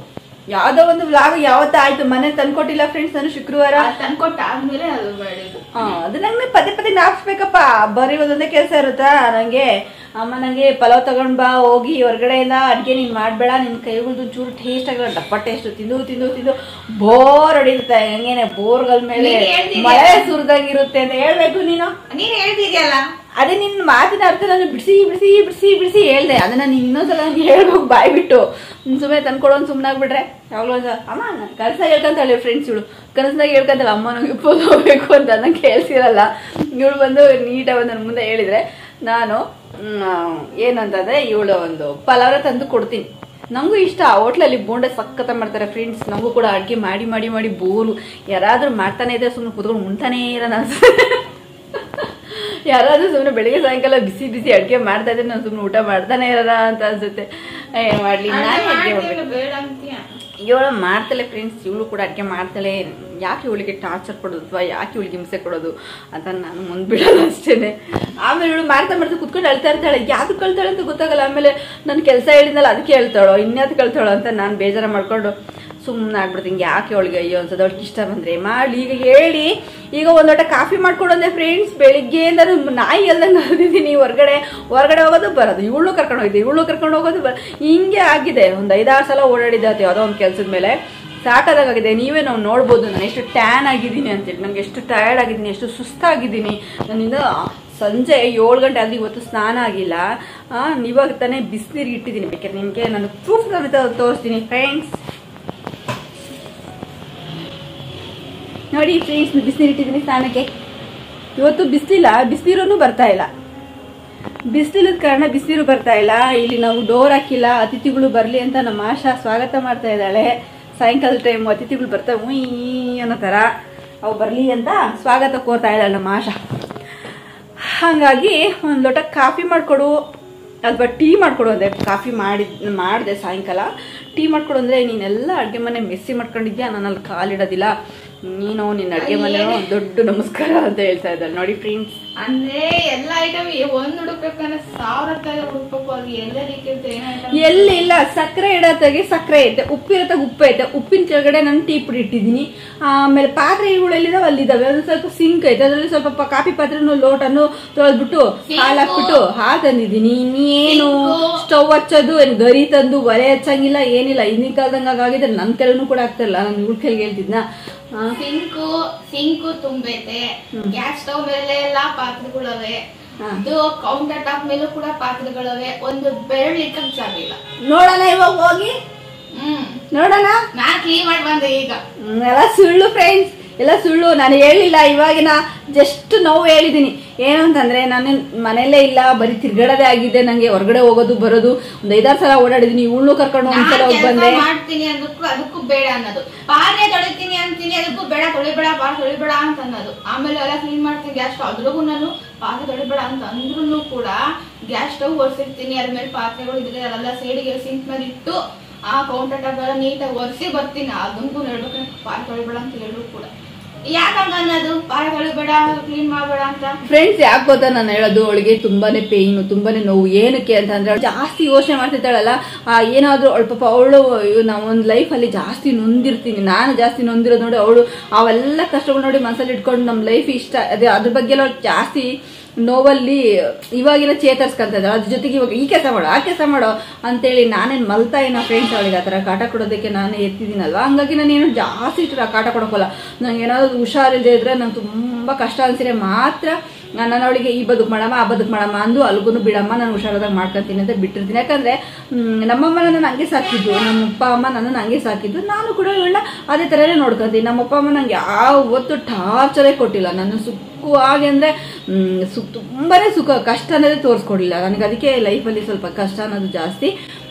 ಯಾವ್ದೋ ಒಂದು ವ್ಲಾಗ್ ಯಾವತ್ತ ಆಯ್ತು, ಮನೆ ತಂದ್ಕೊಟ್ಟಿಲ್ಲ ಫ್ರೆಂಡ್ಸ್. ನಾನು ಶುಕ್ರವಾರ
ತಂದ್ಕೊಟ್ಟ ಆದ್ಮೇಲೆ ಅದು ಮಾಡಿದ್ದು.
ಅದು ನಂಗೆ ಪದೇ ಪದೇ ನಾಪ್ಸ್ಬೇಕಪ್ಪ. ಬರೀ ಒಂದೊಂದೇ ಕೆಲಸ ಇರುತ್ತಾ ನಂಗೆ. ಅಮ್ಮ ನಂಗೆ ಪಲಾವ್ ತಗೊಂಡ್ ಬಾ, ಹೋಗಿ ಹೊರಗಡೆಯಿಂದ ಅಡ್ಗೆ ನೀನ್ ಮಾಡ್ಬೇಡ, ನಿನ್ ಕೈಗಳ್ದು ಚೂರು ಟೇಸ್ಟ್ ಆಗಿರೋ ಡಪ್ಪ ಟೇಸ್ಟ್ ತಿಂದು ತಿಂದು ತಿಂದು ಬೋರ್ ಹೊಡಿರುತ್ತೆ. ಹಂಗೇನೆ ಬೋರ್ಗಳ ಮೇಲೆ ಮಳೆ ಸುರಿದಂಗಿರುತ್ತೆ ಅಂತ ಹೇಳ್ಬೇಕು ನೀನು.
ನೀನ್ ಹೇಳ್ತಿದ್ಯಲ್ಲ,
ಅದೇ ನಿನ್ನ ಮಾತಿನ ಅರ್ಥ ನಾನು ಬಿಡಿಸಿ ಬಿಡಿಸಿ ಬಿಡಿಸಿ ಬಿಡಿಸಿ ಹೇಳ್ದೆ. ಅದನ್ನ ನೀನ್ ಇನ್ನೊಂದ್ಸಲ ನಂಗೆ ಹೇಳ್ಬೇಕು ಬಾಯ್ ಬಿಟ್ಟು. ಸುಮ್ಮನೆ ತಂದ್ಕೊಡೋನ್ ಸುಮ್ಮನಾಗ್ಬಿಟ್ರೆ ಯಾವಾಗ್ಲೂ ಅಮ್ಮ ನಾನು ಕನಸಾಗ ಹೇಳ್ಕೊಂತಾಳೆ ಫ್ರೆಂಡ್ಸ್. ಇವಳು ಕನಸಾಗ ಹೇಳ್ಕೊಂತಲ್ಲ ಅಮ್ಮ ನಂಗೆ ಪೋಲ್ ಹೋಗ್ಬೇಕು ಅಂತ ನಂಗೆ ಕೇಳಿಸಿರಲ್ಲ. ಇವಳು ಬಂದು ನೀಟಾಗಿ ನನ್ನ ಮುಂದೆ ಹೇಳಿದ್ರೆ ನಾನು ಏನಂತಂದ್ರೆ ಇವಳು ಒಂದು ಪಲಾವ್ರ ತಂದು ಕೊಡ್ತೀನಿ. ನಂಗೂ ಇಷ್ಟ. ಹೋಟ್ಲಲ್ಲಿ ಬೋಂಡ ಸಕ್ಕತ್ತ ಮಾಡ್ತಾರೆ ಫ್ರೆಂಡ್ಸ್. ನಮಗೂ ಕೂಡ ಅಡ್ಗೆ ಮಾಡಿ ಮಾಡಿ ಮಾಡಿ ಬೋರು. ಯಾರಾದ್ರೂ ಮಾಡ್ತಾನೆ ಇದ್ರೆ ಸುಮ್ಮನೆ ಕುತ್ಕೊಂಡು ಉಣ್ತಾನೇ ಇರೋಣ ಅನ್ಸುತ್ತೆ. ಯಾರಾದ್ರೂ ಸುಮ್ಮನೆ ಬೆಳಿಗ್ಗೆ ಸಾಯಂಕಾಲ ಬಿಸಿ ಬಿಸಿ ಅಡ್ಗೆ ಮಾಡ್ತಾ ಇದ್ರೆ ನಾನು ಸುಮ್ಮನೆ ಊಟ ಮಾಡ್ತಾನೆ ಇರೋಣ ಅಂತ ಅನ್ಸುತ್ತೆ. ಏನ್ ಮಾಡ್ಲಿ, ನಾನು ಅಡ್ಗೆ ಇವಳು ಮಾಡ್ತಾಳೆ ಫ್ರೆಂಡ್ಸ್. ಇವಳು ಕೂಡ ಅಡ್ಗೆ ಮಾಡ್ತಾಳೆ. ಯಾಕೆ ಇವಳಿಗೆ ಟಾರ್ಚರ್ ಕೊಡೋದು ಅಥವಾ ಯಾಕೆ ಇವಳಿಗೆ ಹಿಂಸೆ ಕೊಡೋದು ಅಂತ ನಾನು ಮುಂದ್ ಬಿಡೋದು ಅಷ್ಟೇನೆ. ಆಮೇಲೆ ಇವಳು ಮಾಡ್ತಾ ಮಾಡ್ತಾ ಕುತ್ಕೊಂಡು ಅಳ್ತಾ ಇರ್ತಾಳೆ. ಯಾವ್ದು ಕಳ್ತಾಳೆ ಅಂತ ಗೊತ್ತಾಗಲ್ಲ. ಆಮೇಲೆ ನನ್ನ ಕೆಲಸ ಹೇಳಿದ್ನಲ್ಲ ಅದಕ್ಕೆ ಹೇಳ್ತಾಳೋ ಇನ್ಯಾವ್ದು ಕಳ್ತಾಳೋ ಅಂತ ನಾನು ಬೇಜಾರ ಮಾಡ್ಕೊಂಡು ಸುಮ್ಮನೆ ಆಗ್ಬಿಡ್ತೀನಿ. ಯಾಕೆ ಅವಳಿಗೆ ಅಯ್ಯೋ ಅನ್ಸೋದು. ಅವಳಿಗೆ ಇಷ್ಟ ಬಂದ್ರೆ ಮಾಡಿ. ಈಗ ಹೇಳಿ ಈಗ ಒಂದ್ ಲೋಟ ಕಾಫಿ ಮಾಡ್ಕೊಡೋದೆ ಫ್ರೆಂಡ್ಸ್. ಬೆಳಿಗ್ಗೆಯಿಂದ ನಾಯಿ ಎಲ್ದಂಗೆ ಅರ್ದಿದ್ದೀನಿ. ಹೊರಗಡೆ ಹೋಗೋದು ಬರೋದು, ಇವಳು ಕರ್ಕೊಂಡು ಹೋಗಿದ್ದೆ, ಇವಳು ಕರ್ಕೊಂಡು ಹೋಗೋದು ಹಿಂಗೆ ಆಗಿದೆ. ಒಂದ್ 5-6 ಸಲ ಓಡಾಡಿದ್ದಾತೆ ಯಾವುದೋ ಒಂದು ಕೆಲ್ಸದ ಮೇಲೆ. ಸಾಕಾಗಿದೆ. ನೀವೇ ನಾವು ನೋಡ್ಬೋದು ನಾನು ಎಷ್ಟು ಟ್ಯಾನ್ ಆಗಿದ್ದೀನಿ ಅಂತೇಳಿ. ನಂಗೆ ಎಷ್ಟು ಟಯರ್ಡ್ ಆಗಿದ್ದೀನಿ, ಎಷ್ಟು ಸುಸ್ತಾಗಿದ್ದೀನಿ. ನನ್ನಿಂದ ಸಂಜೆ 7 ಗಂಟೆ ಆದ್ರೆ ಇವತ್ತು ಸ್ನಾನ ಆಗಿಲ್ಲ. ಇವಾಗ ತಾನೇ ಬಿಸಿನೀರಿಗೆ ಇಟ್ಟಿದ್ದೀನಿ. ಬೇಕಾದ್ರೆ ನಿಮ್ಗೆ ನಾನು ಪ್ರೂಫ್ ಸಮೇತ ತೋರಿಸ್ತೀನಿ ಫ್ರೆಂಡ್ಸ್. ನೋಡಿ ಫ್ರೆಂಡ್ಸ್, ಬಿಸಿನೀರು ಇಟ್ಟಿದ್ದೀನಿ ಸ್ನಾನಕ್ಕೆ. ಇವತ್ತು ಬಿಸಿನೀರೂ ಬರ್ತಾ ಇಲ್ಲ. ಬಿಸಿಲಿದ ಕಾರಣ ಬಿಸಿನೀರು ಬರ್ತಾ ಇಲ್ಲ. ಇಲ್ಲಿ ನಾವು ಡೋರ್ ಹಾಕಿಲ್ಲ. ಅತಿಥಿಗಳು ಬರ್ಲಿ ಅಂತ ನಮ್ಮ ಆಶಾ ಸ್ವಾಗತ ಮಾಡ್ತಾ ಇದ್ದಾಳೆ. ಸಾಯಂಕಾಲ ಟೈಮ್ ಅತಿಥಿಗಳು ಬರ್ತಾವೆ ಉಯ್ ಅನ್ನೋ ತರ. ಅವು ಬರ್ಲಿ ಅಂತ ಸ್ವಾಗತ ಕೋರ್ತಾ ಇದ್ದಾಳೆ ನಮ್ಮ ಆಶಾ. ಹಾಗಾಗಿ ಒಂದು ಲೋಟ ಕಾಫಿ ಮಾಡ್ಕೊಡು ಅಥವಾ ಟೀ ಮಾಡ್ಕೊಡು ಅಂದ್ರೆ. ಕಾಫಿ ಮಾಡಿದೆ ಸಾಯಂಕಾಲ. ಟೀ ಮಾಡ್ಕೊಡು ಅಂದ್ರೆ ನೀನೆಲ್ಲ ಅಡ್ಗೆ ಮನೆ ಮೆಸ್ಸಿ ಮಾಡ್ಕೊಂಡಿದ್ಯಾ, ನಾನು ಅಲ್ಲಿ ಕಾಲಿಡೋದಿಲ್ಲ, ನೀನು ನಿನ್ನ ಅಡ್ಗೆ ಮನೆ ದೊಡ್ಡ ನಮಸ್ಕಾರ ಅಂತ ಹೇಳ್ತಾ ಇದ್ದಾಳೆ. ನೋಡಿ ಫ್ರೆಂಡ್ಸ್,
ಅಂದ್ರೆ ಎಲ್ಲ ಐಟಮ್ ಒಂದ್ ಹುಡುಕ್ಬೇಕಂದ್ರೆ 1000 ರೂಪಾಯಿ ಹುಡುಕ್ಬೇಕು. ಅದು ಎಲ್ಲ
ಎಲ್ಲಿ ಇಲ್ಲ. ಸಕ್ಕರೆ ಇಡತ್ತಾಗೆ ಸಕ್ಕರೆ ಐತೆ, ಉಪ್ಪಿರತ್ತಾಗ ಉಪ್ಪು ಐತೆ. ಉಪ್ಪಿನ ಕೆಳಗಡೆ ನಾನು ಟೀ ಪುಡಿ ಇಟ್ಟಿದ್ದೀನಿ. ಆಮೇಲೆ ಪಾತ್ರೆಗಳು ಎಲ್ಲಿದಾವೆ ಅಲ್ಲಿದ್ದಾವೆ. ಅದು ಸ್ವಲ್ಪ ಸಿಂಕ್ ಐತೆ, ಅದ್ರಲ್ಲಿ ಸ್ವಲ್ಪ ಕಾಫಿ ಪಾತ್ರೆನು ಲೋಟನು ತೊಳೆದ್ಬಿಟ್ಟು ಹಾಲು ಹಾಕ್ಬಿಟ್ಟು ಹಾಲು ತಂದಿದ್ದೀನಿ. ಇನ್ನೇನು ಸ್ಟವ್ ಹಚ್ಚೋದು ಏನ್ ಗರಿ ತಂದು ಒಲೆ ಹಚ್ಚಂಗಿಲ್ಲ ಏನಿಲ್ಲ. ಹಿಂದಿನ ಕಾಲದಂಗ ಆಗಿದೆ. ನನ್ನ ಕೆಳಗೂ ಕೂಡ ಆಗ್ತಿರಲ್ಲ. ನಾನು ಇವಳ ಕೆಳಗೆ ಹೇಳ್ತಿದ್ನ.
ಸಿಂಕು ತುಂಬೈತೆ. ಗ್ಯಾಸ್ ಸ್ಟವ್ ಮೇಲೆ ಎಲ್ಲಾ ಪಾತ್ರೆಗಳವೆ. ಇದು ಕೌಂಟರ್ ಟಾಪ್ ಮೇಲೂ ಕೂಡ ಪಾತ್ರೆಗಳವೆ. ಒಂದು ಬೆರಳು ಇಕ್ಕಂಗ್ ಜಾಗಿಲ್ಲ.
ನೋಡೋಣ ಇವಾಗ ಹೋಗಿ ನೋಡೋಣ.
ನಾನ್ ಕ್ಲೀನ್ ಮಾಡಿ ಬಂದೆ. ಈಗ
ಎಲ್ಲ ಸುಳ್ಳು ಫ್ರೆಂಡ್ಸ್, ಎಲ್ಲ ಸುಳ್ಳು. ನಾನು ಹೇಳಿಲ್ಲ. ಇವಾಗಿನ ಜಸ್ಟ್ ನೋವು ಹೇಳಿದೀನಿ. ಏನು ಅಂತಂದ್ರೆ ನಾನು ಮನೆಯಲ್ಲೇ ಇಲ್ಲ, ಬರೀ ತಿರ್ಗಡದೇ ಆಗಿದೆ ನಂಗೆ. ಹೊರಗಡೆ ಹೋಗೋದು ಬರೋದು ಒಂದ್ 5-6 ಸಲ ಓಡಾಡಿದೀನಿ. ಇವಳು ಕರ್ಕೊಂಡು ಒಂದ್ಸಲ ಹೋಗಿ ಬಂದೆ.
ಮಾಡ್ತೀನಿ ಅದಕ್ಕೂ ಬೇಡ ಅನ್ನೋದು, ಪಾತ್ರೆ ತೊಳಿತೀನಿ ಅಂತೀನಿ ಅದಕ್ಕೂ ಬೇಡ, ತೊಳಿಬೇಡ ಪಾತ್ರೆ ತೊಳಿಬೇಡ ಅಂತ ಅನ್ನೋದು. ಆಮೇಲೆ ಎಲ್ಲ ಕ್ಲೀನ್ ಮಾಡ್ತೀನಿ ಗ್ಯಾಸ್ ಸ್ಟವ್, ಅದ್ರಿಗೂ ನಾನು ಪಾತ್ರೆ ತೊಳಿಬೇಡ ಅಂತ ಅಂದ್ರೂ ಕೂಡ ಗ್ಯಾಸ್ ಸ್ಟವ್ ಒರೆಸಿರ್ತೀನಿ. ಅದ್ರ ಮೇಲೆ ಪಾತ್ರೆಗಳು ಇದ್ರೆ ಅದೆಲ್ಲ ಸೈಡಿಗೆ ಸಿಂಕ್ ಮೇಲೆ ಇಟ್ಟು ಆ ಕೌಂಟರ್ ಟಾಪ್ ಎಲ್ಲ ನೀಟಾಗಿ ಒರೆಸಿ ಬರ್ತೀನಿ. ಅದಕ್ಕೂ ಹೇಳ್ಬೇಕು ಪಾತ್ರೆ ತೊಳಿಬೇಡ ಅಂತ ಹೇಳಿದ್ರು ಕೂಡ ಯಾಕಂಗ ಅನ್ನೋದು, ಪಾತ್ರೆ ತೊಳಿಬೇಡ ಕ್ಲೀನ್ ಮಾಡ್ಬೇಡ ಅಂತ.
ಫ್ರೆಂಡ್ಸ್ ಯಾಕೆ ಗೊತ್ತಾ ನಾನು ಹೇಳೋದು, ಅವಳಿಗೆ ತುಂಬಾನೇ ಪೇಯ್ನು, ತುಂಬಾನೇ ನೋವು. ಏನಕ್ಕೆ ಅಂತಂದ್ರೆ ಜಾಸ್ತಿ ಯೋಚನೆ ಮಾಡ್ತಿದ್ದಾಳಲ್ಲ, ಏನಾದ್ರು ಅವಳು ಪಾಪ ಅವಳು ನಾವು ಒಂದು ಲೈಫಲ್ಲಿ ಜಾಸ್ತಿ ನೊಂದಿರ್ತೀನಿ. ನಾನು ಜಾಸ್ತಿ ನೊಂದಿರೋದು ನೋಡಿ ಅವಳು ಅವೆಲ್ಲ ಕಷ್ಟಗಳು ನೋಡಿ ಮನಸ್ಸಲ್ಲಿ ಇಟ್ಕೊಂಡು ನಮ್ಮ ಲೈಫ್ ಇಷ್ಟ ಅದೇ ಅದ್ರ ಬಗ್ಗೆ ಎಲ್ಲ ಜಾಸ್ತಿ ನೋವಲ್ಲಿ ಇವಾಗಿನ ಚೇತರಿಸ್ಕೊಂತ ಇದ್ದಾಳೆ. ಅದ್ರ ಜೊತೆಗೆ ಇವಾಗ ಈ ಕೆಲಸ ಮಾಡೋ ಆ ಕೆಲಸ ಮಾಡೋ ಅಂತೇಳಿ ನಾನೇನು ಮಲ್ತಾ ಏನೋ ಫ್ರೆಂಡ್ಸ್ ಅವಳಿಗೆ ಆ ಥರ ಕಾಟ ಕೊಡೋದಕ್ಕೆ ನಾನೇ ಎತ್ತಿದ್ದೀನಲ್ವ. ಹಂಗಾಗಿ ನಾನೇನು ಜಾಸ್ತಿ ಕಾಟ ಕೊಡೋಕ್ಕಲ್ಲ. ನಂಗೆ ಏನಾದ್ರು ಹುಷಾರಿಲ್ಲದೆ ಇದ್ರೆ ನಂಗೆ ತುಂಬ ಕಷ್ಟ ಅನ್ಸಿದ್ರೆ ಮಾತ್ರ ನಾನು ಅವಳಿಗೆ ಈ ಬದುಕು ಮಾಡಮ್ಮ ಆ ಬದುಕು ಮಾಡಮ್ಮ ಅಂದು ಅಲ್ಗೂ ಬಿಡಮ್ಮ ನಾನು ಹುಷಾರಾದಾಗ ಮಾಡ್ಕೊತೀನಿ ಅಂತ ಬಿಟ್ಟಿರ್ತೀನಿ. ಯಾಕಂದ್ರೆ ನಮ್ಮಮ್ಮ ನನ್ನನ್ನು ಹಂಗೆ ಸಾಕಿದ್ದು, ನಮ್ಮ ಅಪ್ಪ ಅಮ್ಮ ನನ್ನನ್ನು ಹಂಗೆ ಸಾಕಿದ್ದು, ನಾನು ಕೂಡ ಇವಳನ್ನ ಅದೇ ಥರನೇ ನೋಡ್ಕೊತೀನಿ. ನಮ್ಮ ಅಪ್ಪ ಅಮ್ಮ ನಂಗೆ ಯಾವತ್ತೂ ಟಾರ್ಚರೇ ಕೊಟ್ಟಿಲ್ಲ. ನಾನು ಸುಖವಾಗಿ ಅಂದರೆ ತುಂಬಾನೇ ಸುಖ, ಕಷ್ಟ ಅನ್ನೋದೇ ತೋರಿಸ್ಕೊಡ್ಲಿಲ್ಲ ನನಗೆ. ಅದಕ್ಕೆ ಲೈಫಲ್ಲಿ ಸ್ವಲ್ಪ ಕಷ್ಟ ಅನ್ನೋದು ಜಾಸ್ತಿ.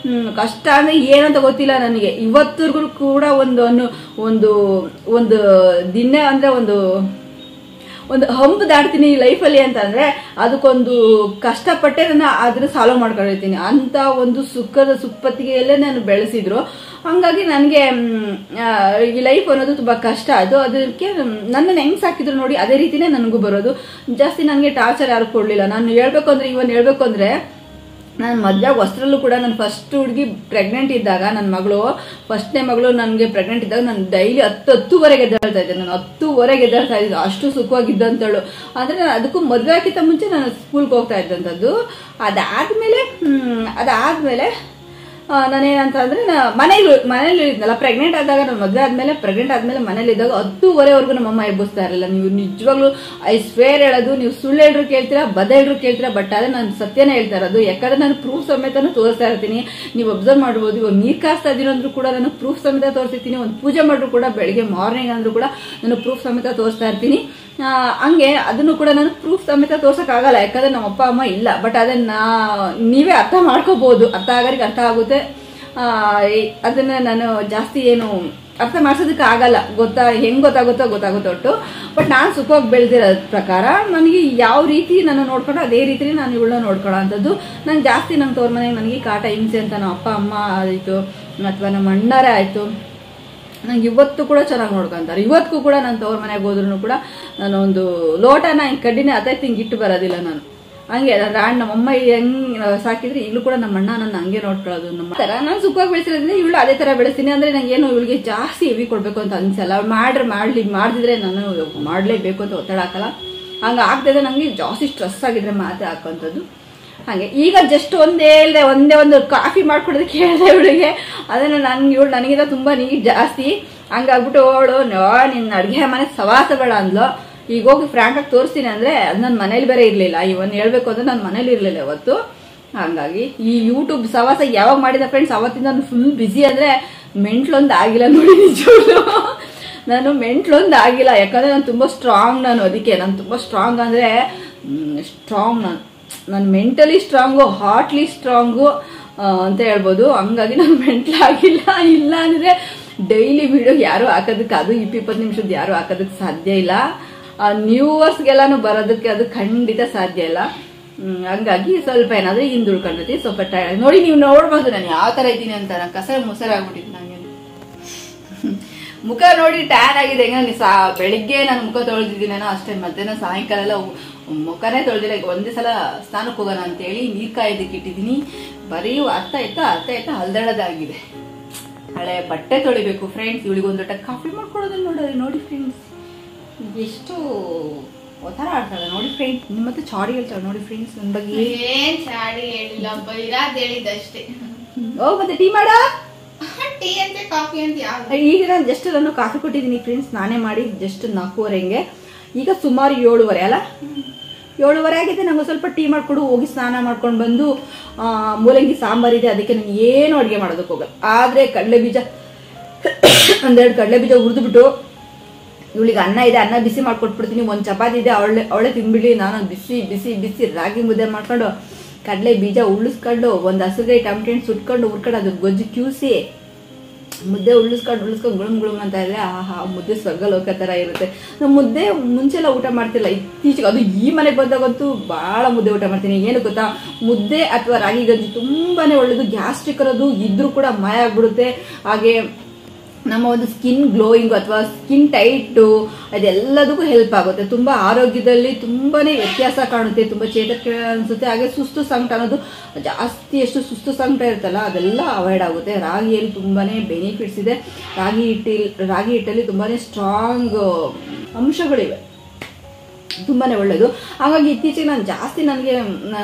ಕಷ್ಟ ಅಂದ್ರೆ ಏನಂತ ಗೊತ್ತಿಲ್ಲ ನನಗೆ ಇವತ್ತಿಗೂ ಕೂಡ. ಒಂದು ದಿನ ಅಂದ್ರೆ ಒಂದು ಹಂಪು ದಾಟ್ತೀನಿ ಲೈಫಲ್ಲಿ ಅಂತಂದ್ರೆ ಅದಕ್ಕೊಂದು ಕಷ್ಟಪಟ್ಟೆ ನಾನು ಅದನ್ನ ಸಾಲ್ವ್ ಮಾಡ್ಕೊಂಡಿರ್ತೀನಿ. ಅಂತ ಒಂದು ಸುಖದ ಸುಪ್ಪತ್ತಿಗೆಯಲ್ಲೇ ನಾನು ಬೆಳೆಸಿದ್ರು. ಹಂಗಾಗಿ ನನಗೆ ಈ ಲೈಫ್ ಅನ್ನೋದು ತುಂಬಾ ಕಷ್ಟ. ಅದಕ್ಕೆ ನನ್ನನ್ನು ಹೆಂಗ್ ಸಾಕಿದ್ರು ನೋಡಿ ಅದೇ ರೀತಿನೇ ನನಗೂ ಬರೋದು. ಜಾಸ್ತಿ ನನಗೆ ಟಾರ್ಚರ್ ಯಾರು ಕೊಡ್ಲಿಲ್ಲ. ನಾನು ಹೇಳ್ಬೇಕು ಅಂದ್ರೆ ನಾನು ಮದುವೆ ವಸ್ತ್ರಲ್ಲೂ ಕೂಡ ನಾನು ಫಸ್ಟ್ ಹುಡುಗಿ ಪ್ರೆಗ್ನೆಂಟ್ ಇದ್ದಾಗ, ನನ್ನ ಮಗಳು ಫಸ್ಟ್ನೇ ಮಗಳು ನನಗೆ ಪ್ರೆಗ್ನೆಂಟ್ ಇದ್ದಾಗ ನಾನು ಡೈಲಿ 10:10ವರೆಗೆ ಎದ್ದೇಳ್ತಾ ಇದ್ದೆ. ನಾನು 10:10ವರೆಗೆ ಎದ್ದೇಳ್ತಾ ಇದ್ದೆ, ಅಷ್ಟು ಸುಖವಾಗಿದ್ದಂತಳು. ಅಂದ್ರೆ ನಾನು ಅದಕ್ಕೂ ಮದುವೆ ಆಗಿಂತ ಮುಂಚೆ ನಾನು ಸ್ಕೂಲ್ಗೆ ಹೋಗ್ತಾ ಇದ್ದಂಥದ್ದು. ಅದಾದ್ಮೇಲೆ ನಾನೇನಂತಂದ್ರೆ ಮನೇಲಿ ಇದ್ನಲ್ಲ ಪ್ರೆಗ್ನೆಂಟ್ ಆದಾಗ, ನಾನು ಮದುವೆ ಪ್ರೆಗ್ನೆಂಟ್ ಆದ್ಮೇಲೆ ಮನೇಲಿ ಇದ್ದಾಗ 10:10ವರೆಗೂ ನಮ್ಮಮ್ಮ ಎಬ್ಬಿಸ್ತಾ ಇರಲಿಲ್ಲ. ನೀವು ನಿಜವಾಗ್ಲೂ ಐ ಸ್ವೇರ್ ಹೇಳೋದು, ನೀವು ಸುಳ್ಳು ಹೇಳ್ರು ಕೇಳ್ತೀರಾ ಬದ ಹೇಳ್ರು ಕೇಳ್ತೀರಾ, ಬಟ್ ಆದ್ರೆ ನಾನು ಸತ್ಯನೇ ಹೇಳ್ತಾ ಇರೋದು. ಯಾಕಂದ್ರೆ ನಾನು ಪ್ರೂಫ್ ಸಮೇತನೂ ತೋರಿಸ್ತಾ ಇರ್ತೀನಿ. ನೀವು ಅಬ್ಸರ್ವ್ ಮಾಡ್ಬೋದು. ಇವಾಗ ನೀರ್ ಕಾಸ್ತಾ ಇದೀನಿ ಅಂದ್ರೂ ಕೂಡ ನಾನು ಪ್ರೂಫ್ ಸಮೇತ ತೋರಿಸ್ತೀನಿ. ಒಂದು ಪೂಜೆ ಮಾಡ್ರು ಕೂಡ ಬೆಳಿಗ್ಗೆ ಮಾರ್ನಿಂಗ್ ಅಂದ್ರೂ ಕೂಡ ನಾನು ಪ್ರೂಫ್ ಸಮೇತ ತೋರಿಸ್ತಾ ಇರ್ತೀನಿ. ಹಂಗೆ ಅದನ್ನು ಕೂಡ ನಾನು ಪ್ರೂಫ್ ಸಮೇತ ತೋರ್ಸಕ್ಕಾಗಲ್ಲ, ಯಾಕಂದ್ರೆ ನಮ್ಮ ಅಪ್ಪ ಅಮ್ಮ ಇಲ್ಲ. ಬಟ್ ಅದನ್ನ ನೀವೇ ಅರ್ಥ ಮಾಡ್ಕೋಬಹುದು, ಅರ್ಥ ಆಗೋರಿಗೆ ಅರ್ಥ ಆಗುತ್ತೆ. ಅದನ್ನ ನಾನು ಜಾಸ್ತಿ ಏನು ಅರ್ಥ ಮಾಡ್ಸೋದಕ್ಕೆ ಆಗಲ್ಲ. ಹೆಂಗ್ ಗೊತ್ತಾಗುತ್ತೋ ಒಟ್ಟು. ಬಟ್ ನಾನು ಸುಖವಾಗಿ ಬೆಳೆದಿರೋ ಪ್ರಕಾರ ನನಗೆ ಯಾವ ರೀತಿ ನಾನು ನೋಡ್ಕೊಂಡು ಅದೇ ರೀತಿ ನಾನು ಇವಳನ್ನ ನೋಡ್ಕೊಳ್ಳೋ ಅಂಥದ್ದು. ನಂಗೆ ಜಾಸ್ತಿ ನಮ್ಮ ತವ್ರ ಮನೆಗೆ ನನಗೆ ಕಾಟ ಹಿಂಸೆ ಅಂತ ನಮ್ಮ ಅಪ್ಪ ಅಮ್ಮ ಆಯಿತು ಅಥವಾ ನಮ್ಮ ಅಣ್ಣರೇ ಆಯಿತು ನಂಗೆ ಇವತ್ತು ಕೂಡ ಚೆನ್ನಾಗಿ ನೋಡ್ಕೊಂತಾರೆ. ಇವತ್ತಿಗೂ ಕೂಡ ನಾನು ತವ್ರ ಮನೆಗೆ ಹೋದ್ರೂ ಕೂಡ ನಾನು ಒಂದು ಲೋಟನ ಕಡ್ಡಿನೇ ಹಿಂಗೆ ಇಟ್ಟು ಬರೋದಿಲ್ಲ ನಾನು. ಹಂಗೆ ನಮ್ಮಮ್ಮ ಹೆಂಗ್ ಸಾಕಿದ್ರೆ ಈಗಲೂ ಕೂಡ ನಮ್ಮ ಅಣ್ಣ ನನ್ನ ಹಂಗೆ ನೋಡ್ಕೊಳ್ಳೋದು. ನಮ್ಮ ತರ ನಾನು ಸುಖವಾಗಿ ಬೆಳೆಸಿರೋದ್ರಿಂದ ಇವಳು ಅದೇ ತರ ಬೆಳೆಸ್ತೀನಿ. ಅಂದ್ರೆ ನಂಗೇನು ಇವಳಿಗೆ ಜಾಸ್ತಿ ಹೆವಿ ಕೊಡ್ಬೇಕು ಅಂತ ಅನ್ಸಲ್ಲ. ಮಾಡ್ದಿದ್ರೆ ನಾನು ಮಾಡ್ಲೇಬೇಕು ಅಂತ ಒತ್ತಡ ಹಾಕಲ್ಲ. ಹಂಗ ಆಗ್ತಿದ್ರೆ ನಂಗೆ ಜಾಸ್ತಿ ಸ್ಟ್ರೆಸ್ ಆಗಿದ್ರೆ ಮಾತ್ರ ಹಾಕೋಂಥದ್ದು. ಹಾಗೆ ಈಗ ಜಸ್ಟ್ ಒಂದೇ ಒಂದು ಕಾಫಿ ಮಾಡ್ಕೊಡೋದಕ್ಕೆ ಹೇಳಿದೆ ಇವಳಿಗೆ. ಅದನ್ನ ನನಗಿಂತ ತುಂಬಾ ನೀರು ಜಾಸ್ತಿ. ಹಂಗಾಗ್ಬಿಟ್ಟು ಅವಳು ನಿನ್ನ ಅಡ್ಗೆ ಮನೆ ಸವಾಸ ಬೇಡ ಅಂದ್ಲು. ಈಗ ಹೋಗಿ ಫ್ರಾಂಕ್ ಆಗಿ ತೋರಿಸ್ತೀನಿ ಅಂದ್ರೆ ಅದು ನನ್ನ ಮನೇಲಿ ಬೇರೆ ಇರ್ಲಿಲ್ಲ. ಇವನ್ ಹೇಳ್ಬೇಕು ಅಂದ್ರೆ ನನ್ನ ಮನೇಲಿ ಇರ್ಲಿಲ್ಲ ಅವತ್ತು. ಹಂಗಾಗಿ ಈ ಯೂಟ್ಯೂಬ್ ಸವಾಸ ಯಾವಾಗ ಮಾಡಿದ ಫ್ರೆಂಡ್ಸ್ ಅವತ್ತಿಂದ ನಾನು ಫುಲ್ ಬಿಸಿ. ಅಂದ್ರೆ ಮೆಂಟ್ಲೊಂದು ಆಗಿಲ್ಲ ನೋಡಿ, ನಿಜವಾಗ್ಲು ನಾನು ಮೆಂಟ್ಲೊಂದು ಆಗಿಲ್ಲ. ಯಾಕಂದ್ರೆ ನಾನು ತುಂಬಾ ಸ್ಟ್ರಾಂಗ್. ಅದಕ್ಕೆ ನಾನು ತುಂಬಾ ಸ್ಟ್ರಾಂಗ್ ಅಂದ್ರೆ ಸ್ಟ್ರಾಂಗ್. ನಾನು ಮೆಂಟಲಿ ಸ್ಟ್ರಾಂಗು, ಹಾರ್ಟ್ಲಿ ಸ್ಟ್ರಾಂಗು ಅಂತ ಹೇಳ್ಬೋದು. ಹಂಗಾಗಿ ನಾನು ಮೆಂಟಲ್ ಆಗಿಲ್ಲ. ಇಲ್ಲ ಅಂದ್ರೆ ಡೈಲಿ ವಿಡಿಯೋ ಯಾರು ಹಾಕೋದಕ್ಕೆ, ಅದು 20 ನಿಮಿಷದ ಯಾರು ಹಾಕೋದಕ್ಕೆ ಸಾಧ್ಯ ಇಲ್ಲ. ನ್ಯೂವರ್ಸ್ಗೆಲ್ಲಾನು ಬರೋದಕ್ಕೆ ಅದು ಖಂಡಿತ ಸಾಧ್ಯ ಇಲ್ಲ. ಹಂಗಾಗಿ ಸ್ವಲ್ಪ ಏನಾದ್ರೂ ಹಿಂದುಳ್ಕೊಂಡಿರ್ತೀನಿ, ಸ್ವಲ್ಪ ಟೈರ್ಡ್. ನೋಡಿ ನೀವು ನೋಡ್ಬೋದು ನಾನು ಯಾವ ತರ ಇದ್ದೀನಿ ಅಂತ. ನಾನು ಮೊಸರಾಗ್ಬಿಟ್ಟಿದ್ದು ನಂಗೆ. ಮುಖ ನೋಡಿ ಟ್ಯಾನ್ ಆಗಿದೆ. ಬೆಳಿಗ್ಗೆ ನಾನು ಮುಖ ತೊಳೆದಿದ್ದೀನೇನೋ ಅಷ್ಟೇ. ಮಧ್ಯಾಹ್ನ ಸಾಯಂಕಾಲ ಎಲ್ಲ ಮುಖನೇ ತೊಳೆದಿಲ್ಲ. ಒಂದೇ ಸಲ ಸ್ನಾನಕ್ಕೆ ಹೋಗೋಣ ಅಂತೇಳಿ ನೀರ್ ಕಾಯೋದಕ್ಕೆ ಇಟ್ಟಿದ್ದೀನಿ. ಬರೀ ಅರ್ಥ ಆಯ್ತಾ ಹಲ್ದಡದಾಗಿದೆ. ಹಳೆ ಬಟ್ಟೆ ತೊಳಿಬೇಕು ಫ್ರೆಂಡ್ಸ್. ಇವಳಿಗೆ ಒಂದು ಲೋಟ ಕಾಫಿ ಮಾಡ್ಕೊಡೋದನ್ನ ನೋಡಿ ಫ್ರೆಂಡ್ಸ್, ಎಷ್ಟು ಒತ್ತರ ಆಡ್ತಾಳೆ ನೋಡಿ ಫ್ರೆಂಡ್ಸ್. ನಿಮ್ಮ ಮತ್ತೆ ಚಾಡಿ ಹೇಳ್ತಾಳೆ ನೋಡಿ ಫ್ರೆಂಡ್ಸ್ ನನ್ನ ಬಗ್ಗೆ.
ಏನ್ ಚಾಡಿ ಹೇಳಿಲ್ಲ, ಇರಾದ್ ಹೇಳಿದ್ದಷ್ಟೇ.
ಮತ್ತೆ ಟೀ ಮಾಡ,
ಟೀ ಅಂತ ಕಾಫಿ ಅಂತ ಯಾವ್ದು.
ಈಗ ನಾನು ಜಸ್ಟ್ ನಾನು ಕಾಫಿ ಕೊಟ್ಟಿದ್ದೀನಿ ಫ್ರೆಂಡ್ಸ್, ನಾನೇ ಮಾಡಿ ಜಸ್ಟ್ 4:15. ಈಗ ಸುಮಾರು 7:30 ಅಲ್ಲ, 7:30 ಆಗಿದೆ. ನಂಗೆ ಸ್ವಲ್ಪ ಟೀ ಮಾಡ್ಕೊಡು. ಹೋಗಿ ಸ್ನಾನ ಮಾಡ್ಕೊಂಡು ಬಂದು ಮೂಲಂಗಿ ಸಾಂಬಾರಿದೆ, ಅದಕ್ಕೆ ನಾನು ಏನು ಅಡುಗೆ ಮಾಡೋದಕ್ಕೆ ಹೋಗಲ್ಲ. ಆದ್ರೆ ಕಡಲೆ ಬೀಜ ಒಂದೆರಡು ಕಡಲೆ ಬೀಜ ಹುರಿದ್ಬಿಟ್ಟು ಇವಳಿಗೆ ಅನ್ನ ಇದೆ, ಅನ್ನ ಬಿಸಿ ಮಾಡ್ಕೊಟ್ಬಿಡ್ತೀನಿ. ಒಂದು ಚಪಾತಿ ಇದೆ, ಅವಳೆ ತಿನ್ಬಿಡ್ಲಿ. ನಾನು ಬಿಸಿ ಬಿಸಿ ಬಿಸಿ ರಾಗಿ ಮುದ್ದೆ ಮಾಡ್ಕೊಂಡು ಕಡಲೆ ಬೀಜ ಉಳ್ಳಿಸ್ಕೊಂಡು ಒಂದು ಹಸುಗಾಯಿ ಟಮಟೆ ಹಣ್ಣು ಸುಟ್ಕೊಂಡು ಹುರ್ಕೊಂಡು ಅದು ಗೊಜ್ಜು ಕ್ಯೂಸಿ ಮುದ್ದೆ ಉಳ್ಳಿಸ್ಕೊಂಡು ಗುಳುಮ್ ಅಂತ ಇದ್ರೆ ಆಹಾ, ಮುದ್ದೆ ಸ್ವರ್ಗ ಲೋಕ ಥರ ಇರುತ್ತೆ. ನಾವು ಮುದ್ದೆ ಮುಂಚೆಲ್ಲ ಊಟ ಮಾಡ್ತಿಲ್ಲ, ಇತ್ತೀಚೆಗೆ ಅದು ಈ ಮನೆಗೆ ಬಂದಾಗಂತೂ ಭಾಳ ಮುದ್ದೆ ಊಟ ಮಾಡ್ತೀನಿ. ಏನು ಗೊತ್ತಾ, ಮುದ್ದೆ ಅಥವಾ ರಾಗಿ ಗಂಜಿ ತುಂಬಾನೇ ಒಳ್ಳೇದು. ಗ್ಯಾಸ್ಟ್ರಿಕ್ ಇರೋದು ಇದ್ರೂ ಕೂಡ ಮಾಯ ಆಗ್ಬಿಡುತ್ತೆ. ಹಾಗೆ ನಮ್ಮ ಒಂದು ಸ್ಕಿನ್ ಗ್ಲೋಯಿಂಗು ಅಥವಾ ಸ್ಕಿನ್ ಟೈಟು ಅದೆಲ್ಲದಕ್ಕೂ ಹೆಲ್ಪ್ ಆಗುತ್ತೆ. ತುಂಬ ಆರೋಗ್ಯದಲ್ಲಿ ತುಂಬಾನೇ ವ್ಯತ್ಯಾಸ ಕಾಣುತ್ತೆ, ತುಂಬ ಚೇತರಿಕೆ ಅನಿಸುತ್ತೆ. ಹಾಗೆ ಸುಸ್ತು ಸಂಕಟ ಅನ್ನೋದು ಜಾಸ್ತಿ, ಎಷ್ಟು ಸುಸ್ತು ಸಂಕಟ ಇರುತ್ತಲ್ಲ ಅದೆಲ್ಲ ಅವಾಯ್ಡ್ ಆಗುತ್ತೆ. ರಾಗಿಯಲ್ಲಿ ತುಂಬಾನೇ ಬೆನಿಫಿಟ್ಸ್ ಇದೆ. ರಾಗಿ ಹಿಟ್ಟಲ್ಲಿ ತುಂಬಾನೇ ಸ್ಟ್ರಾಂಗ್ ಅಂಶಗಳಿವೆ, ತುಂಬಾನೇ ಒಳ್ಳೇದು. ಹಾಗಾಗಿ ಇತ್ತೀಚೆಗೆ ನಾನು ಜಾಸ್ತಿ ನನಗೆ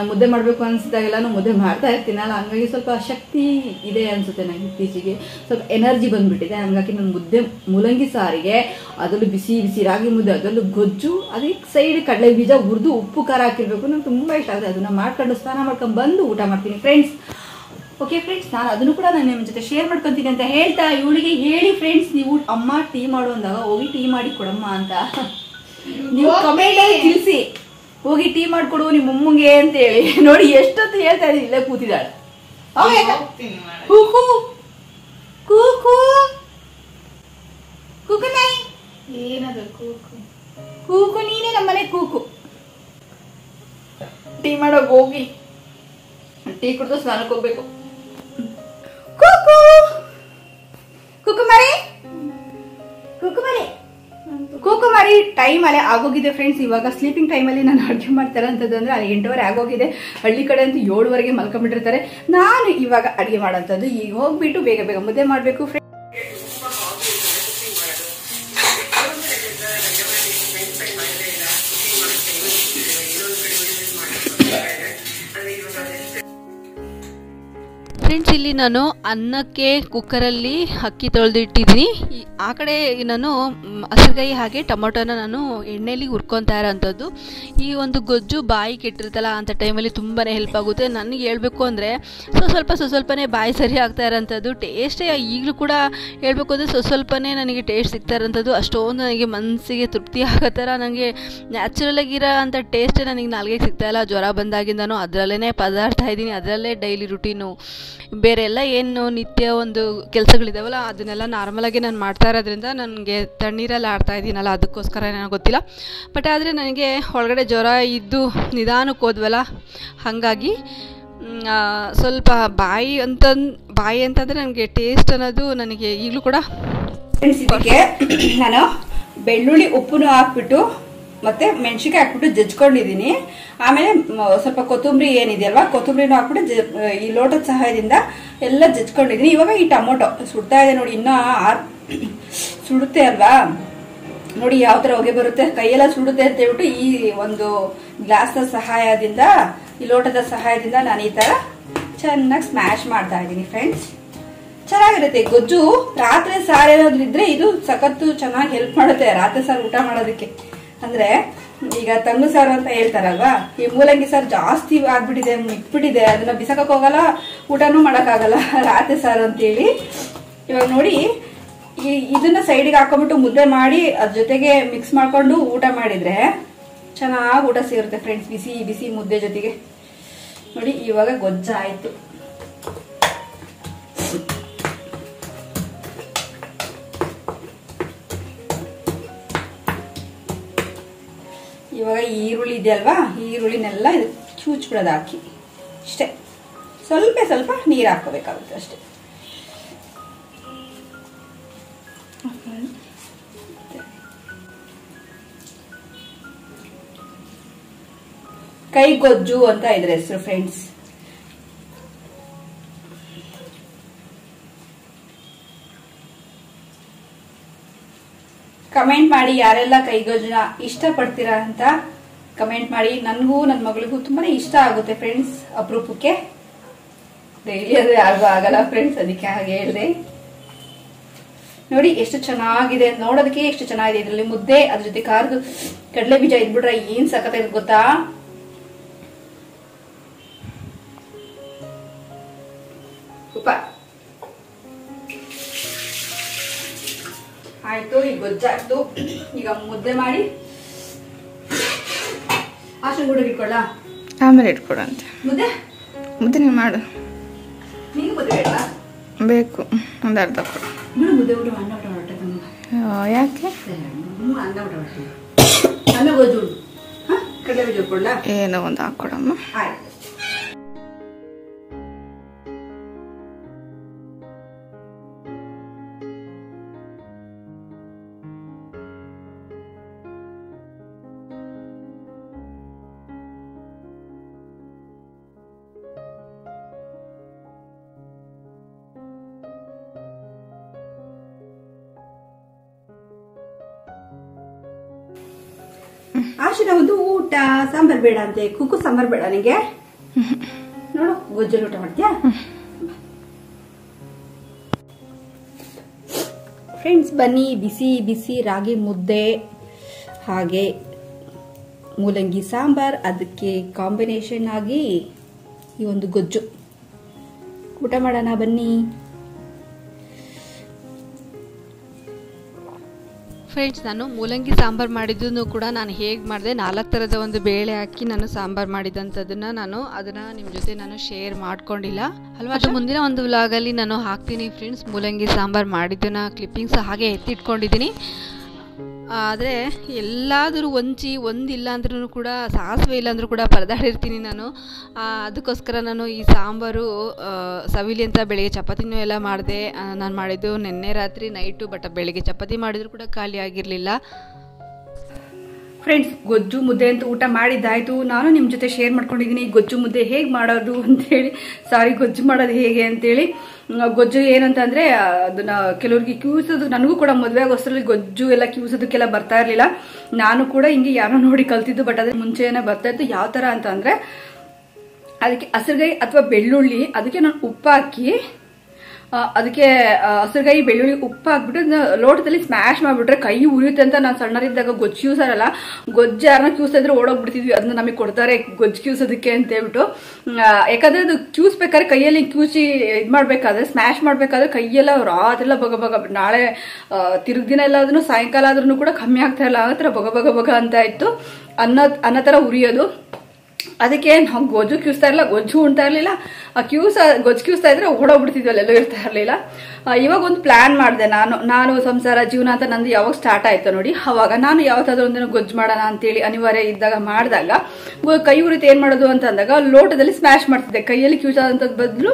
ಮುದ್ದೆ ಮಾಡಬೇಕು ಅನಿಸಿದಾಗೆಲ್ಲ ಮುದ್ದೆ ಮಾಡ್ತಾ ಇರ್ತೀನಲ್ಲ, ಹಂಗಾಗಿ ಸ್ವಲ್ಪ ಶಕ್ತಿ ಇದೆ ಅನ್ಸುತ್ತೆ ನನಗೆ. ಇತ್ತೀಚೆಗೆ ಸ್ವಲ್ಪ ಎನರ್ಜಿ ಬಂದ್ಬಿಟ್ಟಿದೆ. ಹಂಗಾಗಿ ನಾನು ಮುದ್ದೆ ಮೂಲಂಗಿ ಸಾರಿಗೆ, ಅದರಲ್ಲೂ ಬಿಸಿ ಬಿಸಿ ರಾಗಿ ಮುದ್ದೆ, ಅದರಲ್ಲೂ ಗೊಜ್ಜು, ಅದಕ್ಕೆ ಸೈಡ್ ಕಡಲೆ ಬೀಜ ಹುರಿದು ಉಪ್ಪು ಖಾರ ಹಾಕಿರ್ಬೇಕು. ನಂಗೆ ತುಂಬ ಇಷ್ಟ ಆಗುತ್ತೆ. ಅದನ್ನ ಮಾಡ್ಕೊಂಡು ಸ್ನಾನ ಮಾಡ್ಕೊಂಡು ಬಂದು ಊಟ ಮಾಡ್ತೀನಿ ಫ್ರೆಂಡ್ಸ್. ಓಕೆ ಫ್ರೆಂಡ್ಸ್, ನಾನು ಅದನ್ನು ಕೂಡ ನಾನು ನಿಮ್ಮ ಜೊತೆ ಶೇರ್ ಮಾಡ್ಕೊತೀನಿ ಅಂತ ಹೇಳ್ತಾ ಇವಳಿಗೆ ಹೇಳಿ ಫ್ರೆಂಡ್ಸ್, ನೀವು ಅಮ್ಮ ಟೀ ಮಾಡು ಅಂದಾಗ ಹೋಗಿ ಟೀ ಮಾಡಿ ಕೊಡಮ್ಮ ಅಂತ ನೀವು ಕಮೆಂಟ್ ಅಲ್ಲಿ ತಿಳಿಸಿ. ಹೋಗಿ ಟೀ ಮಾಡ್ಕೊಡು ನಿಮ್ಮ ಅಮ್ಮಂಗೆ ಅಂತ ಹೇಳಿ. ನೋಡಿ ಎಷ್ಟೊತ್ತು ಹೇಳ್ತಾ ಇದ್ದೀನಿ, ಇಲ್ಲೇ ಕೂತಿದ್ದಾಳೆ. ಕೂಕು ಕೂಕು ಕೂಕು ನಾಯಿ,
ಏನದು ಕೂಕು?
ಕೂಕು ನೀನೇ ನಮ್ಮನೆ ಕೂಕು. ಟೀ ಮಾಡೋಕೆ ಹೋಗಿ ಟೀ ಕುಡಿದು ಸ್ನಾನಕ್ಕೆ ಹೋಗ್ಬೇಕು. ಕೂಕು ಕೂಕು ಮರಿ, ಕೂಕು ಮರಿ, ಕೂಕು ಮರಿ. ಟೈಮ್ ಅಲ್ಲೇ ಆಗೋಗಿದೆ ಫ್ರೆಂಡ್ಸ್. ಇವಾಗ ಸ್ಲೀಪಿಂಗ್ ಟೈಮಲ್ಲಿ ನಾನು ಅಡುಗೆ ಮಾಡ್ತಾರೆ ಅಂತದ್ದು ಅಂದ್ರೆ ಅಲ್ಲಿ 8:30 ಆಗೋಗಿದೆ. ಹಳ್ಳಿ ಕಡೆ ಅಂತೂ 7:00ವರೆಗೆ ಮಲ್ಕೊಂಡ್ಬಿಟ್ಟಿರ್ತಾರೆ. ನಾನು ಇವಾಗ ಅಡುಗೆ ಮಾಡೋಂಥದ್ದು ಈಗ ಹೋಗ್ಬಿಟ್ಟು ಬೇಗ ಬೇಗ ಮುದ್ದೆ ಮಾಡಬೇಕು ಫ್ರೆಂಡ್ಸ್.
ಫ್ರೆಂಡ್ಸ್, ಇಲ್ಲಿ ನಾನು ಅನ್ನಕ್ಕೆ ಕುಕ್ಕರಲ್ಲಿ ಅಕ್ಕಿ ತೊಳೆದಿಟ್ಟಿದ್ದೀನಿ. ಆ ಕಡೆ ನಾನು ಹಸಿರುಗಾಯಿ ಹಾಗೆ ಟೊಮೊಟೊನ ನಾನು ಎಣ್ಣೆಯಲ್ಲಿ ಹುರ್ಕೊತಾ ಇರೋಂಥದ್ದು. ಈ ಒಂದು ಗೊಜ್ಜು ಬಾಯಿ ಕೆಟ್ಟಿರುತ್ತಲ್ಲ ಅಂಥ ಟೈಮಲ್ಲಿ ತುಂಬಾ ಹೆಲ್ಪ್ ಆಗುತ್ತೆ. ನನಗೆ ಹೇಳ್ಬೇಕು ಅಂದರೆ ಸ್ವಲ್ಪನೇ ಬಾಯಿ ಸರಿ ಆಗ್ತಾ ಇರೋಂಥದ್ದು. ಟೇಸ್ಟೇ ಈಗಲೂ ಕೂಡ ಹೇಳ್ಬೇಕು ಅಂದರೆ ಸ್ವಲ್ಪನೇ ನನಗೆ ಟೇಸ್ಟ್ ಸಿಗ್ತಾ ಇರೋಂಥದ್ದು. ಅಷ್ಟೊಂದು ನನಗೆ ಮನಸ್ಸಿಗೆ ತೃಪ್ತಿ ಆಗೋ ಥರ ನನಗೆ ನ್ಯಾಚುರಲಾಗಿರೋ ಅಂಥ ಟೇಸ್ಟೇ ನನಗೆ ನಾಲ್ಗೆಗೆ ಸಿಗ್ತಾಯಿಲ್ಲ. ಜ್ವರ ಬಂದಾಗಿಂದನೂ ಅದರಲ್ಲೇ ಪದಾರ್ಥ ಇದ್ದೀನಿ, ಅದರಲ್ಲೇ ಡೈಲಿ ರುಟೀನು. ಬೇರೆ ಎಲ್ಲ ಏನು ನಿತ್ಯ ಒಂದು ಕೆಲಸಗಳಿದಾವಲ್ಲ ಅದನ್ನೆಲ್ಲ ನಾರ್ಮಲಾಗಿ ನಾನು ಮಾಡ್ತಾ ಇರೋದ್ರಿಂದ ನನಗೆ ತಣ್ಣೀರಲ್ಲಿ ಆಡ್ತಾ ಇದ್ದೀನಲ್ಲ, ಅದಕ್ಕೋಸ್ಕರ ಏನೋ ಗೊತ್ತಿಲ್ಲ. ಬಟ್ ಆದರೆ ನನಗೆ ಒಳಗಡೆ ಜ್ವರ ಇದ್ದು ನಿಧಾನಕ್ಕೆ ಹೋದ್ವಲ್ಲ, ಹಾಗಾಗಿ ಸ್ವಲ್ಪ ಬಾಯಿ ಅಂತಂದರೆ ನನಗೆ ಟೇಸ್ಟ್ ಅನ್ನೋದು ನನಗೆ ಈಗಲೂ ಕೂಡ.
ಫ್ರೆಂಡ್ಸ್, ಇದಕ್ಕೆ ನಾನು ಬೆಳ್ಳುಳ್ಳಿ ಉಪ್ಪನ್ನು ಹಾಕ್ಬಿಟ್ಟು ಮತ್ತೆ ಮೆಣಸಿನ್ಕಾಯಿ ಹಾಕ್ಬಿಟ್ಟು ಜಜ್ಕೊಂಡಿದ್ದೀನಿ. ಆಮೇಲೆ ಸ್ವಲ್ಪ ಕೊತ್ತಂಬರಿ ಏನಿದೆಯಲ್ವಾ, ಕೊತ್ತಂಬರಿನೂ ಹಾಕ್ಬಿಟ್ಟು ಈ ಲೋಟದ ಸಹಾಯದಿಂದ ಎಲ್ಲ ಜಜ್ಕೊಂಡಿದ್ದೀನಿ. ಇವಾಗ ಈ ಟೊಮೊಟೊ ಸುಡ್ತಾ ಇದೆ ನೋಡಿ, ಇನ್ನೂ ಸುಡುತ್ತೆ ಅಲ್ವಾ ನೋಡಿ ಯಾವ ತರ ಹೊಗೆ ಬರುತ್ತೆ, ಕೈಯೆಲ್ಲ ಸುಡುತ್ತೆ ಅಂತ ಹೇಳ್ಬಿಟ್ಟು ಈ ಒಂದು ಗ್ಲಾಸ್ನ ಸಹಾಯದಿಂದ, ಈ ಲೋಟದ ಸಹಾಯದಿಂದ ನಾನು ಈ ತರ ಚೆನ್ನಾಗಿ ಸ್ಮ್ಯಾಶ್ ಮಾಡ್ತಾ ಇದ್ದೀನಿ ಫ್ರೆಂಡ್ಸ್. ಚೆನ್ನಾಗಿರುತ್ತೆ ಗೊಜ್ಜು. ರಾತ್ರಿ ಸಾರು ಏನಾದ್ರು ಇದ್ರೆ ಇದು ಸಖತ್ತು ಚೆನ್ನಾಗಿ ಹೆಲ್ಪ್ ಮಾಡುತ್ತೆ ರಾತ್ರಿ ಸಾರು ಊಟ ಮಾಡೋದಕ್ಕೆ. ಅಂದ್ರೆ ಈಗ ತಂಗು ಸಾರು ಅಂತ ಹೇಳ್ತಾರಲ್ವಾ, ಈ ಮೂಲಂಗಿ ಸಾರು ಜಾಸ್ತಿ ಆಗ್ಬಿಟ್ಟಿದೆ, ಇಟ್ಬಿಟ್ಟಿದೆ, ಅದನ್ನ ಬಿಸಾಕಕ್ ಹೋಗಲ್ಲ, ಊಟನೂ ಮಾಡಕ್ಕಾಗಲ್ಲ ರಾತ್ರಿ ಸಾರು ಅಂತೇಳಿ. ಇವಾಗ ನೋಡಿ ಇದನ್ನ ಸೈಡಿಗೆ ಹಾಕೊಂಡ್ಬಿಟ್ಟು ಮುದ್ದೆ ಮಾಡಿ ಅದ್ರ ಜೊತೆಗೆ ಮಿಕ್ಸ್ ಮಾಡ್ಕೊಂಡು ಊಟ ಮಾಡಿದ್ರೆ ಚೆನ್ನಾಗಿ ಊಟ ಸೇರುತ್ತೆ ಫ್ರೆಂಡ್ಸ್, ಬಿಸಿ ಬಿಸಿ ಮುದ್ದೆ ಜೊತೆಗೆ. ನೋಡಿ ಇವಾಗ ಗೊಜ್ಜ ಆಯ್ತು. ಇವಾಗ ಈರುಳ್ಳಿ ಇದೆಯಲ್ವಾ, ಈ ಈರುಳ್ಳಿನೆಲ್ಲ ಚೂಚ್ಬಿಡೋದು ಹಾಕಿ ಇಷ್ಟೇ. ಸ್ವಲ್ಪ ನೀರು ಹಾಕೋಬೇಕಾಗುತ್ತೆ ಅಷ್ಟೇ. ಕೈ ಗೊಜ್ಜು ಅಂತ ಇದ್ರ ಹೆಸರು ಫ್ರೆಂಡ್ಸ್. ಕಮೆಂಟ್ ಮಾಡಿ ಯಾರೆಲ್ಲ ಕೈಗೊಜ್ಜನ್ನ ಇಷ್ಟಪಡ್ತೀರಾ ಅಂತ ಕಮೆಂಟ್ ಮಾಡಿ. ನನಗೂ ನನ್ನ ಮಗಳಿಗೂ ತುಂಬಾನೇ ಇಷ್ಟ ಆಗುತ್ತೆ ಫ್ರೆಂಡ್ಸ್. ಅಪರೂಪಕ್ಕೆ ಡೈಲಿ ಅದು ಯಾರಿಗೂ ಆಗಲ್ಲ ಫ್ರೆಂಡ್ಸ್, ಅದಕ್ಕೆ ಹಾಗೆ ಹೇಳಿದೆ. ನೋಡಿ ಎಷ್ಟು ಚೆನ್ನಾಗಿದೆ, ನೋಡೋದಕ್ಕೆ ಎಷ್ಟು ಚೆನ್ನಾಗಿದೆ. ಇದರಲ್ಲಿ ಮುದ್ದೆ ಅದ್ರ ಜೊತೆ ಖಾರದ ಕಡಲೆ ಬೀಜ ಇದ್ಬಿಟ್ರೆ ಏನ್ ಸಖತ್ತಾಗಿದೆ ಗೊತ್ತಾ. ಆಯ್ತು, ಈಗ ಗೊಜ್ಜಾಯ್ತು. ಈಗ ಮುದ್ದೆ ಮಾಡಿ ಅಷ್ಟು ಕೂಡ ಇಟ್ಕೊಳ್ಳ,
ಆಮೇಲೆ ಇಟ್ಕೊಡಂತೆ. ಮುದ್ದೆ ನೀನು ಮಾಡು.
ನೀನು ಮುದ್ದೆ ಬೇಡ?
ಬೇಕು, ಒಂದು ಅರ್ಧ ಕೊಡು.
ಮುದ್ದೆ ಊಟ ಅನ್ನ ಊಟ ಹೊಟ್ಟೆ ತುಂಬ.
ಯಾಕೆ?
ಅನ್ನ ಊಟ ಹೊಟ್ಟೆ ಅನ್ನ ಗೊಜ್ಜು ಕಡಲೆ ಬೀಜ ಕೊಡ್ಲ?
ಏನೋ ಒಂದು ಹಾಕ್ಕೊಡಮ್ಮ.
ಆಯ್ತು. ಆಶಿನ ಒಂದು ಊಟ ಸಾಂಬಾರ್ ಬೇಡ ಅಂತೆ, ಕುಕ್ಕು ಸಾಂಬಾರ್ ಬೇಡ ನಿಂಗೆ? ನೋಡು ಗೊಜ್ಜಲ್ಲಿ ಊಟ ಮಾಡ್ತೀಯಾ? ಫ್ರೆಂಡ್ಸ್ ಬನ್ನಿ, ಬಿಸಿ ಬಿಸಿ ರಾಗಿ ಮುದ್ದೆ ಹಾಗೆ ಮೂಲಂಗಿ ಸಾಂಬಾರ್, ಅದಕ್ಕೆ ಕಾಂಬಿನೇಷನ್ ಆಗಿ ಈ ಒಂದು ಗೊಜ್ಜು ಊಟ ಮಾಡೋಣ ಬನ್ನಿ.
ಫ್ರೆಂಡ್ಸ್, ನಾನು ಮೂಲಂಗಿ ಸಾಂಬಾರು ಮಾಡಿದ್ದನ್ನು ಕೂಡ ನಾನು ಹೇಗೆ ಮಾಡಿದೆ, 4 ಥರದ ಒಂದು ಬೇಳೆ ಹಾಕಿ ನಾನು ಸಾಂಬಾರು ಮಾಡಿದಂಥದ್ದನ್ನು ಅದನ್ನು ನಿಮ್ಮ ಜೊತೆ ನಾನು ಶೇರ್ ಮಾಡ್ಕೊಂಡಿಲ್ಲ ಅಲ್ವಾ. ಅದು ಮುಂದಿನ ಒಂದು ವ್ಲಾಗಲ್ಲಿ ನಾನು ಹಾಕ್ತೀನಿ ಫ್ರೆಂಡ್ಸ್. ಮೂಲಂಗಿ ಸಾಂಬಾರು ಮಾಡಿದ್ದನ್ನು ಕ್ಲಿಪ್ಪಿಂಗ್ಸ್ ಹಾಗೆ ಎತ್ತಿಟ್ಕೊಂಡಿದ್ದೀನಿ. ಆದರೆ ಎಲ್ಲಾದರೂ ಒಂದಿಲ್ಲ ಅಂದ್ರೂ ಕೂಡ, ಸಾಸಿವೆ ಇಲ್ಲ ಅಂದರೂ ಕೂಡ ಪರದಾಡಿರ್ತೀನಿ ನಾನು. ಅದಕ್ಕೋಸ್ಕರ ನಾನು ಈ ಸಾಂಬಾರು ಸವಿಲಿ ಅಂತ ಬೆಳಿಗ್ಗೆ ಚಪಾತಿನೂ ಎಲ್ಲ ಮಾಡಿದೆ. ನಾನು ಮಾಡಿದ್ದು ನಿನ್ನೆ ರಾತ್ರಿ ನೈಟು, ಬಟ್ ಬೆಳಿಗ್ಗೆ ಚಪಾತಿ ಮಾಡಿದರೂ ಕೂಡ ಖಾಲಿ ಆಗಿರಲಿಲ್ಲ.
ಫ್ರೆಂಡ್ಸ್, ಗೊಜ್ಜು ಮುದ್ದೆ ಅಂತ ಊಟ ಮಾಡಿದ್ದಾಯ್ತು. ನಾನು ನಿಮ್ಮ ಜೊತೆ ಶೇರ್ ಮಾಡ್ಕೊಂಡಿದ್ದೀನಿ ಗೊಜ್ಜು ಮುದ್ದೆ ಹೇಗೆ ಮಾಡೋದು ಅಂತೇಳಿ. ಗೊಜ್ಜು ಮಾಡೋದು ಹೇಗೆ ಅಂತೇಳಿ. ಗೊಜ್ಜು ಏನಂತಂದ್ರೆ ಅದನ್ನ ಕೆಲವ್ರಿಗೆ ಕ್ಯೂಸೋದು, ನನಗೂ ಕೂಡ ಮದುವೆ ಆಗೋಷ್ಟರಲ್ಲಿ ಗೊಜ್ಜು ಎಲ್ಲ ಕ್ಯೂಸೋದಕ್ಕೆಲ್ಲ ಬರ್ತಾ ಇರಲಿಲ್ಲ. ನಾನು ಕೂಡ ಹಿಂಗೆ ಯಾರೋ ನೋಡಿ ಕಲ್ತಿದ್ದು, ಬಟ್ ಅದ್ರ ಮುಂಚೆನೇ ಬರ್ತಾ ಇತ್ತು. ಯಾವ ತರ ಅಂತಂದ್ರೆ ಅದಕ್ಕೆ ಹಸಿರುಗಾಯಿ ಅಥವಾ ಬೆಳ್ಳುಳ್ಳಿ, ಅದಕ್ಕೆ ನಾನು ಉಪ್ಪು ಹಾಕಿ, ಅದಕ್ಕೆ ಹಸಿರುಗಾಯಿ ಬೆಳ್ಳುಳ್ಳಿ ಉಪ್ಪು ಹಾಕ್ಬಿಟ್ಟು ಲೋಟದಲ್ಲಿ ಸ್ಮ್ಯಾಶ್ ಮಾಡ್ಬಿಟ್ರೆ ಕೈ ಉರಿಯುತ್ತೆ ಅಂತ ನಾನು ಸಣ್ಣರಿದ್ದಾಗ ಗೊಜ್ಜು ಕ್ಯೂಸರಲ್ಲ, ಗೊಜ್ಜು ಯಾರನ್ನ ಕ್ಯೂಸಿದ್ರೆ ಓಡೋಗ್ಬಿಡ್ತಿದ್ವಿ. ಅದನ್ನ ನಮಗೆ ಕೊಡ್ತಾರೆ ಗೊಜ್ಜು ಕ್ಯೂಸೋದಕ್ಕೆ ಅಂತ ಹೇಳ್ಬಿಟ್ಟು. ಯಾಕಂದ್ರೆ ಅದು ಕ್ಯೂಸ್ಬೇಕಾದ್ರೆ ಕೈಯಲ್ಲಿ ಕ್ಯೂಸಿ ಇದ್ ಮಾಡ್ಬೇಕಾದ್ರೆ, ಸ್ಮ್ಯಾಶ್ ಮಾಡ್ಬೇಕಾದ್ರೆ ಕೈಯೆಲ್ಲ ರಾತ್ರೆಲ್ಲ ಬಗ ನಾಳೆ ತಿರುಗ್ ದಿನ ಎಲ್ಲ ಆದ್ರೂ ಸಾಯಂಕಾಲ ಆದ್ರೂ ಕೂಡ ಕಮ್ಮಿ ಆಗ್ತಾ ಇಲ್ಲ, ಆ ಥರ ಬಗ ಅಂತ ಇತ್ತು. ಅನ್ನ ತರ ಉರಿಯೋದು. ಅದಕ್ಕೆ ನಾವು ಗೊಜ್ಜು ಕ್ಯೂಸ್ತಾ ಇರಲಿಲ್ಲ, ಗೊಜ್ಜು ಉಣ್ತಾ ಇರಲಿಲ್ಲ. ಗೊಜ್ಜು ಕ್ಯೂಸ್ತಾ ಇದ್ರೆ ಓಡೋಗ್ಬಿಡ್ತಿದ್ವಿ, ಅಲ್ಲೆಲ್ಲೂ ಇರ್ತಾ ಇರಲಿಲ್ಲ. ಇವಾಗ ಒಂದು ಪ್ಲಾನ್ ಮಾಡಿದೆ ನಾನು ಸಂಸಾರ ಜೀವನ ಅಂತ ನಂದು ಯಾವಾಗ ಸ್ಟಾರ್ಟ್ ಆಯ್ತು ನೋಡಿ, ಅವಾಗ ನಾನು ಯಾವತ್ತಾದ್ರೂ ಒಂದಿನ ಗೊಜ್ಜು ಮಾಡೋಣ ಅಂತೇಳಿ ಅನಿವಾರ್ಯ ಇದ್ದಾಗ ಮಾಡಿದಾಗ ಕೈ ಉರಿತ ಏನ್ ಮಾಡೋದು ಅಂತ ಅಂದಾಗ ಲೋಟದಲ್ಲಿ ಸ್ಮ್ಯಾಶ್ ಮಾಡ್ತಿದ್ದೆ. ಕೈಯಲ್ಲಿ ಕ್ಯೂಸ್ ಆದಂತದ್ ಬದಲು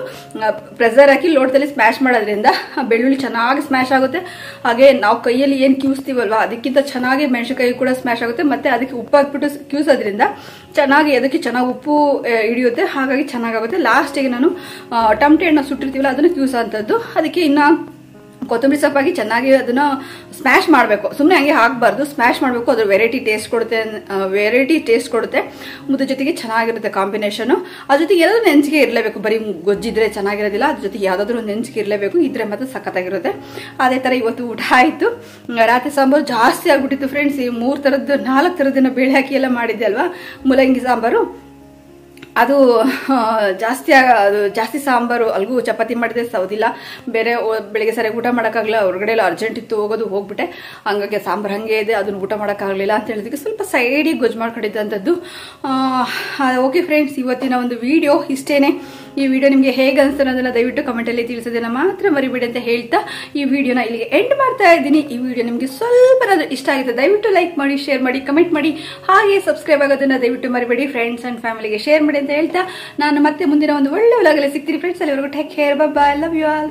ಪ್ರೆಸರ್ ಹಾಕಿ ಲೋಟದಲ್ಲಿ ಸ್ಮ್ಯಾಶ್ ಮಾಡೋದ್ರಿಂದ ಬೆಳ್ಳುಳ್ಳಿ ಚೆನ್ನಾಗಿ ಸ್ಮ್ಯಾಶ್ ಆಗುತ್ತೆ. ಹಾಗೆ ನಾವು ಕೈಯಲ್ಲಿ ಏನ್ ಕ್ಯೂಸ್ತೀವಲ್ವಾ ಅದಕ್ಕಿಂತ ಚೆನ್ನಾಗಿ ಮೆಣಸಿನಕಾಯಿ ಕೂಡ ಸ್ಮ್ಯಾಶ್ ಆಗುತ್ತೆ. ಮತ್ತೆ ಅದಕ್ಕೆ ಉಪ್ಪು ಹಾಕ್ಬಿಟ್ಟು ಕ್ಯೂಸೋದ್ರಿಂದ ಚೆನ್ನಾಗಿ ಅದಕ್ಕೆ ಚೆನ್ನಾಗಿ ಉಪ್ಪು ಹಿಡಿಯುತ್ತೆ, ಹಾಗಾಗಿ ಚೆನ್ನಾಗಾಗುತ್ತೆ. ಲಾಸ್ಟಿಗೆ ನಾನು ಟಮಟೆ ಹಣ್ಣು ಸುಟ್ಟಿರ್ತೀವಲ್ಲ ಅದನ್ನು ಕ್ಯೂಸ್ ಅಂತದ್ದು, ಅದಕ್ಕೆ ಇನ್ನ ಕೊತ್ತಂಬರಿ ಸೊಪ್ಪಾಗಿ ಚೆನ್ನಾಗಿ ಅದನ್ನ ಸ್ಮ್ಯಾಶ್ ಮಾಡಬೇಕು. ಸುಮ್ಮನೆ ಹಂಗೆ ಹಾಕಬಾರ್ದು, ಸ್ಮ್ಯಾಶ್ ಮಾಡಬೇಕು. ಅದ್ರ ವೆರೈಟಿ ಟೇಸ್ಟ್ ಕೊಡುತ್ತೆ. ಮುದ್ದೆ ಜೊತೆಗೆ ಚೆನ್ನಾಗಿರುತ್ತೆ ಕಾಂಬಿನೇಷನ್. ಅದ್ರ ಜೊತೆಗೆ ಎಲ್ಲರೂ ನೆಂಚಿಗೆ ಇರಲೇಬೇಕು. ಬರೀ ಗೊಜ್ಜಿದ್ರೆ ಚೆನ್ನಾಗಿರೋದಿಲ್ಲ, ಅದ್ರ ಜೊತೆಗೆ ಯಾವ್ದಾದ್ರು ಒಂದು ನೆಂಚಿಗೆ ಇರಲೇಬೇಕು, ಇದ್ರೆ ಮತ್ತೆ ಸಖತ್ತಾಗಿರುತ್ತೆ. ಅದೇ ತರ ಇವತ್ತು ಊಟ ಆಯ್ತು. ರಾತ್ರಿ ಸಾಂಬಾರು ಜಾಸ್ತಿ ಆಗ್ಬಿಟ್ಟಿತ್ತು ಫ್ರೆಂಡ್ಸ್. ಈ 4 ಥರದನ್ನ ಬೇಳೆ ಹಾಕಿ ಎಲ್ಲ ಮಾಡಿದ್ದೆ ಅಲ್ವಾ ಮೂಲಂಗಿ ಸಾಂಬಾರು. ಅದು ಜಾಸ್ತಿ ಸಾಂಬಾರು. ಅಲ್ಗೂ ಚಪಾತಿ ಮಾಡಿದೆ, ಸೌದಿಲ್ಲ. ಬೇರೆ ಬೆಳಿಗ್ಗೆ ಸರಿಯಾಗಿ ಊಟ ಮಾಡೋಕ್ಕಾಗಲ್ಲ, ಹೊರಗಡೆ ಎಲ್ಲ ಅರ್ಜೆಂಟ್ ಇತ್ತು ಹೋಗೋಗ್ಬಿಟ್ಟೆ. ಹಂಗಾಗಿ ಸಾಂಬಾರು ಹಂಗೆ ಇದೆ, ಅದನ್ನ ಊಟ ಮಾಡೋಕ್ಕಾಗಲಿಲ್ಲ ಅಂತ ಹೇಳಿದಕ್ಕೆ ಸ್ವಲ್ಪ ಸೈಡಿಗೆ ಗೊಜ್ಜು ಮಾಡ್ಕೊಂಡಿದ್ದಂಥದ್ದು. ಓಕೆ ಫ್ರೆಂಡ್ಸ್, ಇವತ್ತಿನ ಒಂದು ವಿಡಿಯೋ ಇಷ್ಟೇನೆ. ಈ ವಿಡಿಯೋ ನಿಮಗೆ ಹೇಗೆ ಅನಿಸ್ತು ಅನ್ನೋದನ್ನ ದಯವಿಟ್ಟು ಕಮೆಂಟಲ್ಲಿ ತಿಳಿಸೋದನ್ನ ಮಾತ್ರ ಮರಿಬೇಡಿ ಅಂತ ಹೇಳ್ತಾ ಈ ವಿಡಿಯೋನ ಇಲ್ಲಿಗೆ ಎಂಡ್ ಮಾಡ್ತಾ ಇದ್ದೀನಿ. ಈ ವಿಡಿಯೋ ನಿಮಗೆ ಸ್ವಲ್ಪ ಇಷ್ಟ ಆಗಿದೆ ದಯವಿಟ್ಟು ಲೈಕ್ ಮಾಡಿ, ಶೇರ್ ಮಾಡಿ, ಕಮೆಂಟ್ ಮಾಡಿ, ಹಾಗೆ ಸಬ್ಸ್ಕ್ರೈಬ್ ಆಗೋದನ್ನ ದಯವಿಟ್ಟು ಮರಿಬೇಡಿ. ಫ್ರೆಂಡ್ಸ್ ಅಂಡ್ ಫ್ಯಾಮಿಲಿಗೆ ಶೇರ್ ಮಾಡಿ ಅಂತ ಹೇಳ್ತಾ ನಾನು ಮತ್ತೆ ಮುಂದಿನ ಒಂದು ಒಳ್ಳೆ ವ್ಲಾಗಲ್ಲಿ ಸಿಗ್ತೀನಿ ಫ್ರೆಂಡ್ಸ್. ಅಲ್ಲಿವರೆಗೂ take care, bye bye, love you all.